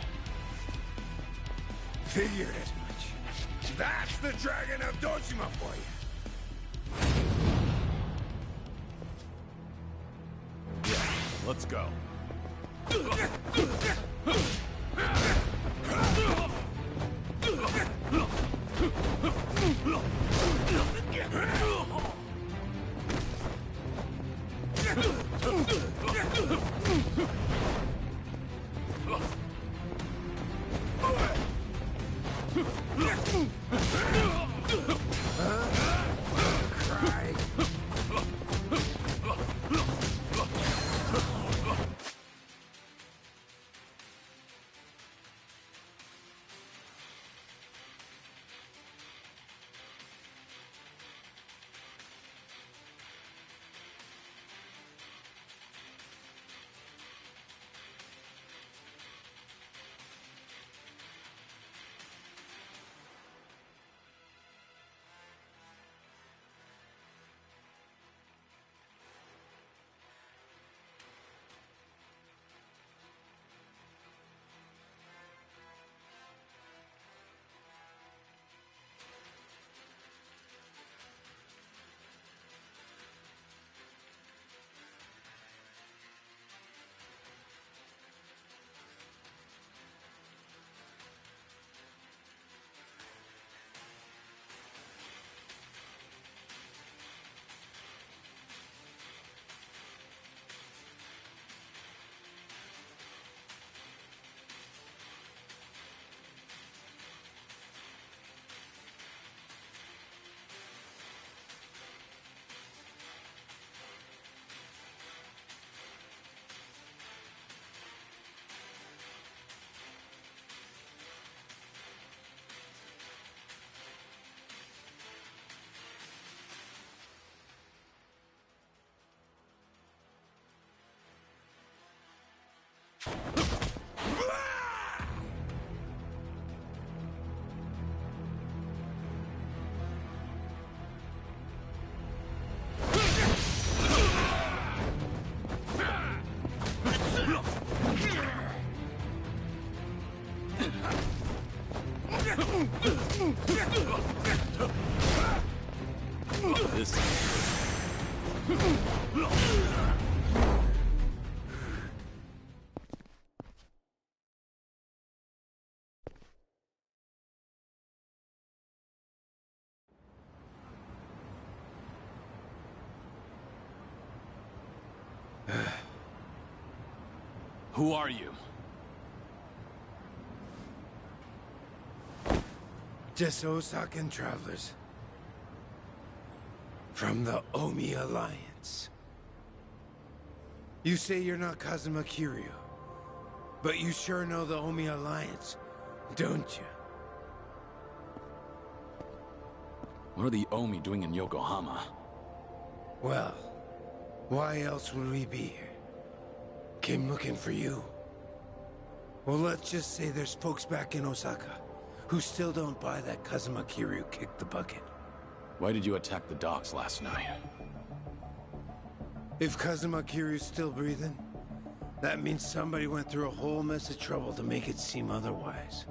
Figured as much. That's the Dragon of Dojima for you. Yeah, let's go. This Who are you? Just Osakan travelers. From the Omi Alliance. You say you're not Kazuma Kiryu, but you sure know the Omi Alliance, don't you? What are the Omi doing in Yokohama? Well, why else would we be here? Came looking for you. Well, let's just say there's folks back in Osaka who still don't buy that Kazuma Kiryu kicked the bucket. Why did you attack the docks last night? If Kazuma Kiryu's still breathing, that means somebody went through a whole mess of trouble to make it seem otherwise.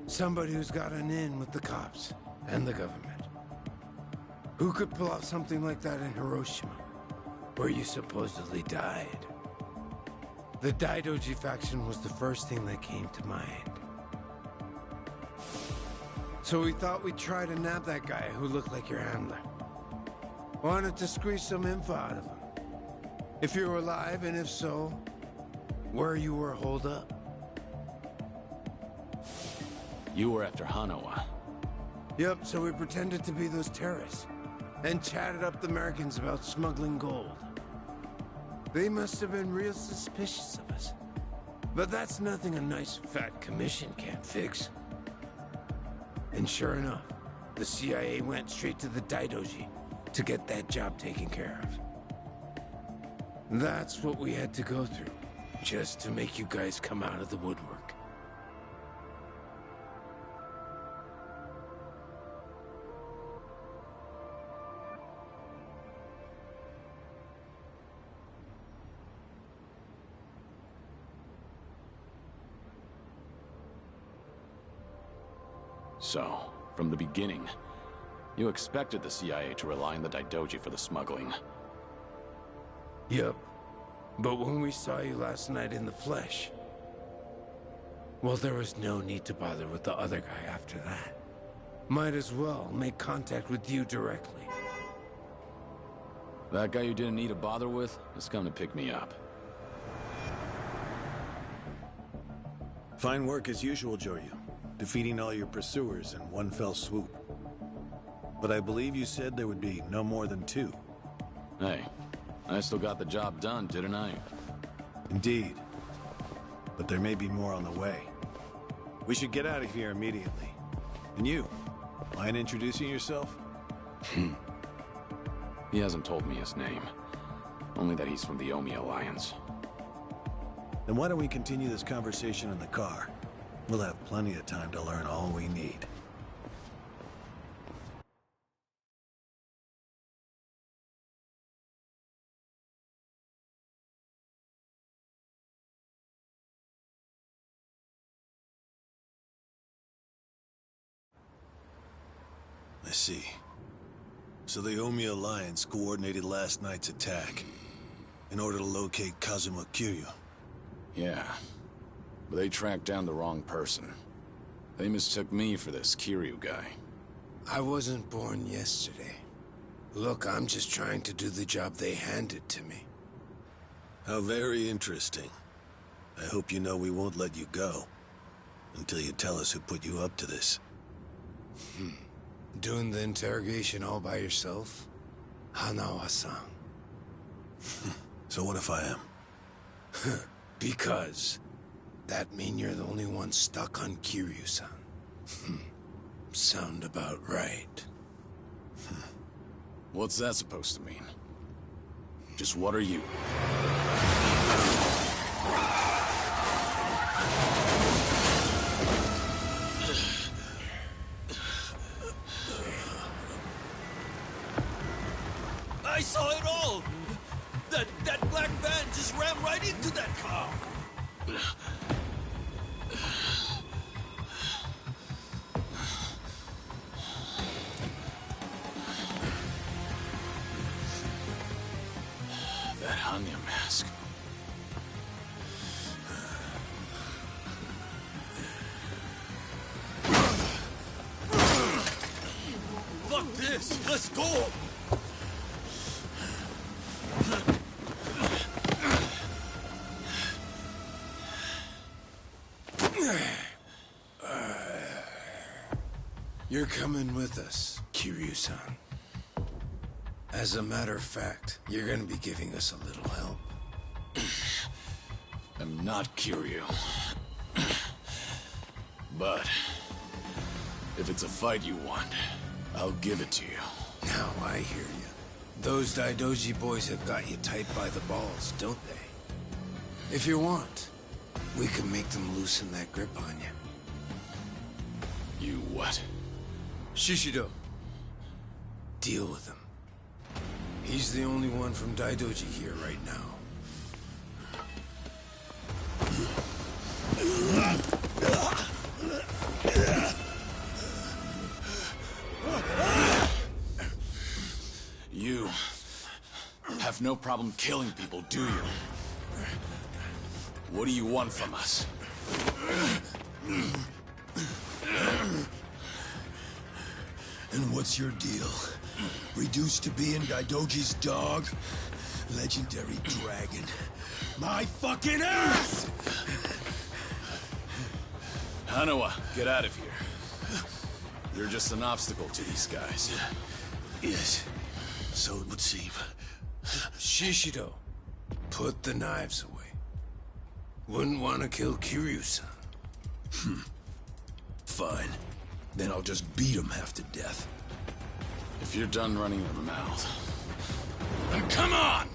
Somebody who's got an in with the cops and the government. Who could pull off something like that in Hiroshima, where you supposedly died? The Daidoji faction was the first thing that came to mind. So we thought we'd try to nab that guy who looked like your handler. Wanted to squeeze some info out of him. If you were alive, and if so, where you were holed up. You were after Hanawa. Yep, so we pretended to be those terrorists, and chatted up the Americans about smuggling gold. They must have been real suspicious of us. But that's nothing a nice fat commission can't fix. And sure enough, the CIA went straight to the Daidoji to get that job taken care of. That's what we had to go through, just to make you guys come out of the woodwork. So, from the beginning, you expected the CIA to rely on the Daidoji for the smuggling. Yep. But when we saw you last night in the flesh, well, there was no need to bother with the other guy after that. Might as well make contact with you directly. That guy you didn't need to bother with has come to pick me up. Fine work as usual, Joryu. Defeating all your pursuers in one fell swoop. But I believe you said there would be no more than 2. Hey, I still got the job done, didn't I? Indeed. But there may be more on the way. We should get out of here immediately. And you, mind introducing yourself? He hasn't told me his name. Only that he's from the Omi Alliance. Then why don't we continue this conversation in the car? We'll have plenty of time to learn all we need. I see. So the Omi Alliance coordinated last night's attack in order to locate Kazuma Kiryu. Yeah. But they tracked down the wrong person. They mistook me for this Kiryu guy. I wasn't born yesterday. Look, I'm just trying to do the job they handed to me. How very interesting. I hope you know we won't let you go until you tell us who put you up to this. Doing the interrogation all by yourself? Hanawa-san. So what if I am? Because that mean you're the only one stuck on Kiryu-san. Sound about right. What's that supposed to mean? Just what are you? I saw it all! That black van just ran right into that car! That Hanya mask. Fuck this! Let's go! You're coming with us, Kiryu-san. As a matter of fact, you're gonna be giving us a little help. I'm not Kiryu. But if it's a fight you want, I'll give it to you. Now I hear you. Those Daidoji boys have got you tight by the balls, don't they? If you want, we can make them loosen that grip on you. You what? Shishido. Deal with him. He's the only one from Daidoji here right now. You have no problem killing people, do you? What do you want from us? And what's your deal? Reduced to being Daidoji's dog? Legendary dragon. My fucking ass! Hanawa, get out of here. You're just an obstacle to these guys. Yes, so it would seem. Shishido, put the knives away. Wouldn't want to kill Kiryu-san. Fine. Then I'll just beat him half to death. If you're done running your mouth... Come on!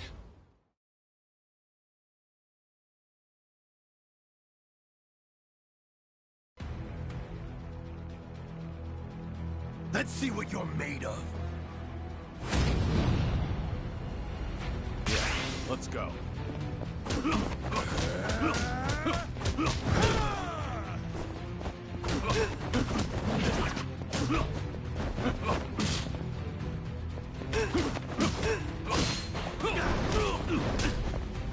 Let's see what you're made of. Yeah, let's go.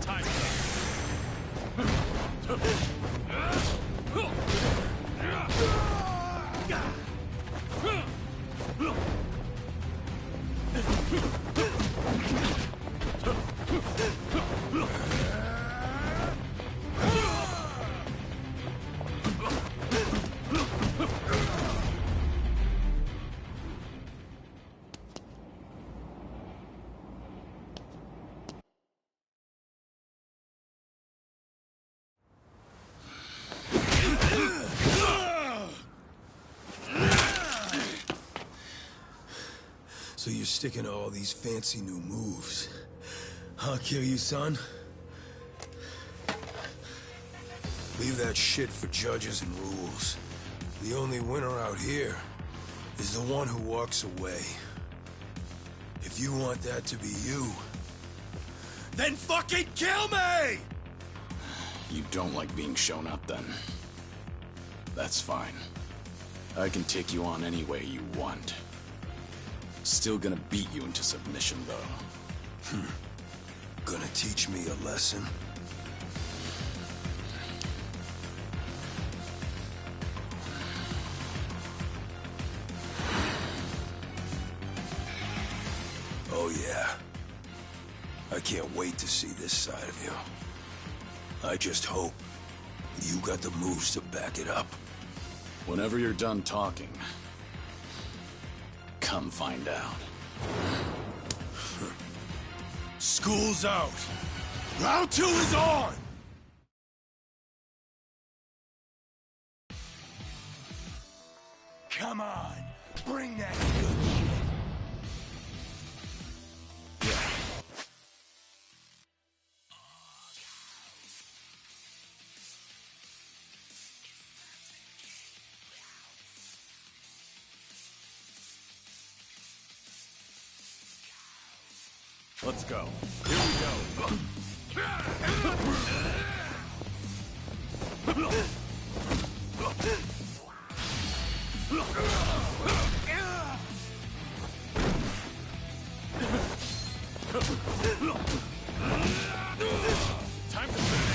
Time. So you're sticking to all these fancy new moves. I'll kill you, son. Leave that shit for judges and rules. The only winner out here is the one who walks away. If you want that to be you, then fucking kill me! You don't like being shown up, then? That's fine. I can take you on any way you want. Still gonna beat you into submission, though. Gonna teach me a lesson? Oh yeah. I can't wait to see this side of you. I just hope you got the moves to back it up. Whenever you're done talking, come find out. School's out. Round 2 is on! Come on, bring that good shit. Let's go. Here we go. Time to finish.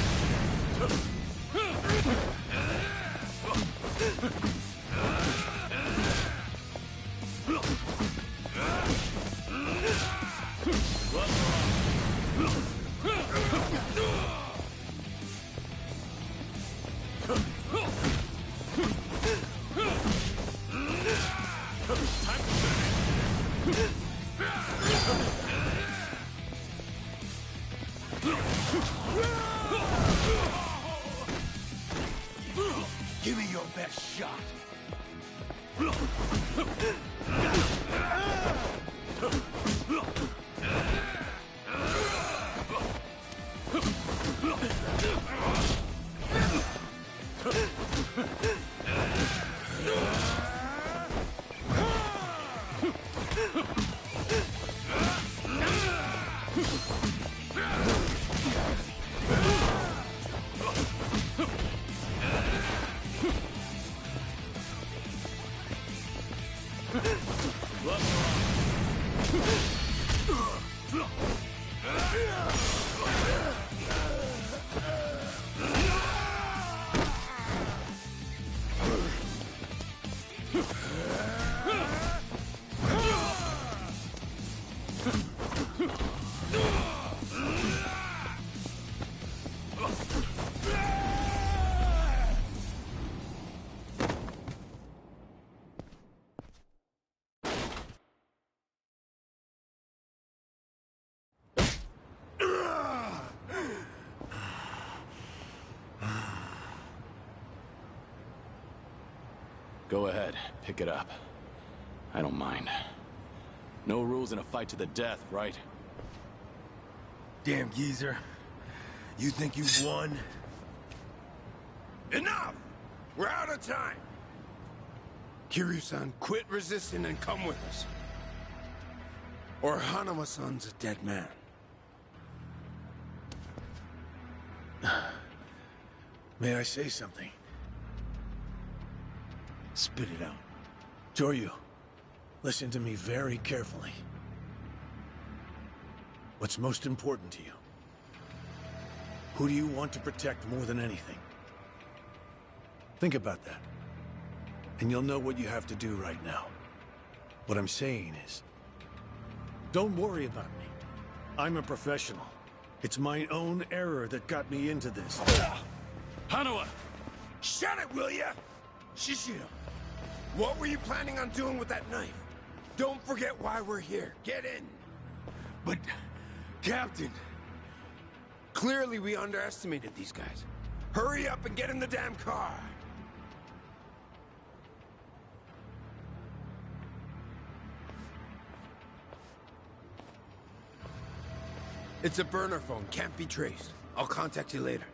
Give me your best shot. Go ahead, pick it up. I don't mind. No rules in a fight to the death, right? Damn geezer. You think you've won? Enough! We're out of time! Kiryu-san, quit resisting and come with us. Or Hanama-san's a dead man. May I say something? Spit it out. Joryu, listen to me very carefully. What's most important to you? Who do you want to protect more than anything? Think about that. And you'll know what you have to do right now. What I'm saying is, don't worry about me. I'm a professional. It's my own error that got me into this. Hanawa! Shut it, will ya? Shishiro, what were you planning on doing with that knife? Don't forget why we're here. Get in. But, Captain, clearly we underestimated these guys. Hurry up and get in the damn car. It's a burner phone, can't be traced. I'll contact you later.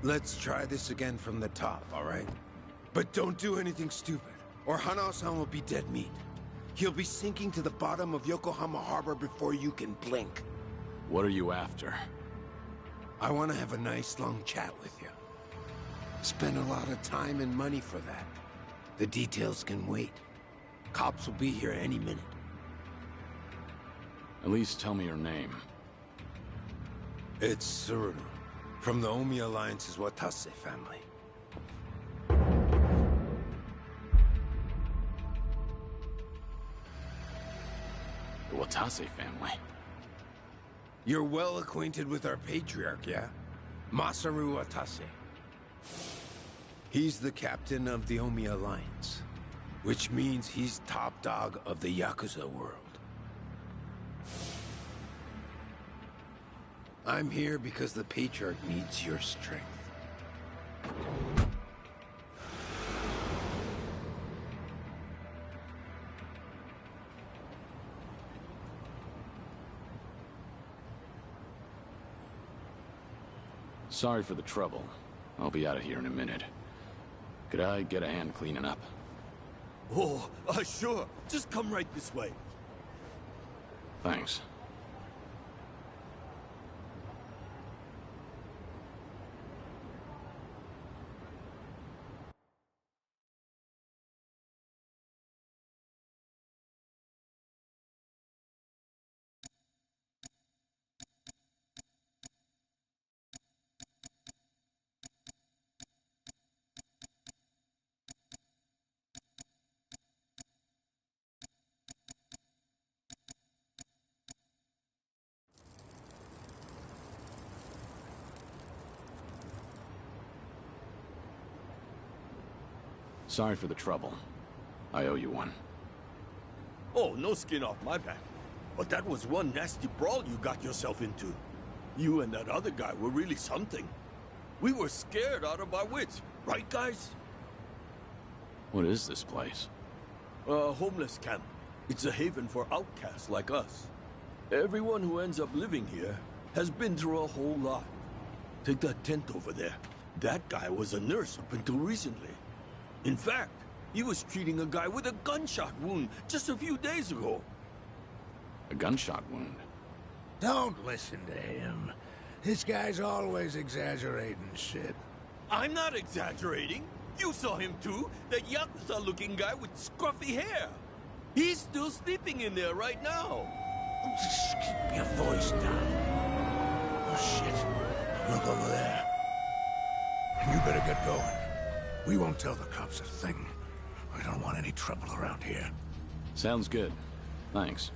Let's try this again from the top, all right? But don't do anything stupid, or Hanao-san will be dead meat. He'll be sinking to the bottom of Yokohama Harbor before you can blink. What are you after? I want to have a nice long chat with you. Spend a lot of time and money for that. The details can wait. Cops will be here any minute. At least tell me your name. It's Tsuruno, from the Omi Alliance's Watase family. The Watase family? You're well acquainted with our patriarch, yeah? Masaru Watase. He's the captain of the Omi Alliance, which means he's top dog of the Yakuza world. I'm here because the patriarch needs your strength. Sorry for the trouble. I'll be out of here in a minute. Could I get a hand cleaning up? Oh, sure. Just come right this way. Thanks. Sorry for the trouble. I owe you one. Oh, no skin off my back. But that was one nasty brawl you got yourself into. You and that other guy were really something. We were scared out of our wits, right, guys? What is this place? A homeless camp. It's a haven for outcasts like us. Everyone who ends up living here has been through a whole lot. Take that tent over there. That guy was a nurse up until recently. In fact, he was treating a guy with a gunshot wound just a few days ago. A gunshot wound? Don't listen to him. This guy's always exaggerating shit. I'm not exaggerating. You saw him too. That Yakuza-looking guy with scruffy hair. He's still sleeping in there right now. Just keep your voice down. Oh, shit. Look over there. You better get going. We won't tell the cops a thing. I don't want any trouble around here. Sounds good. Thanks.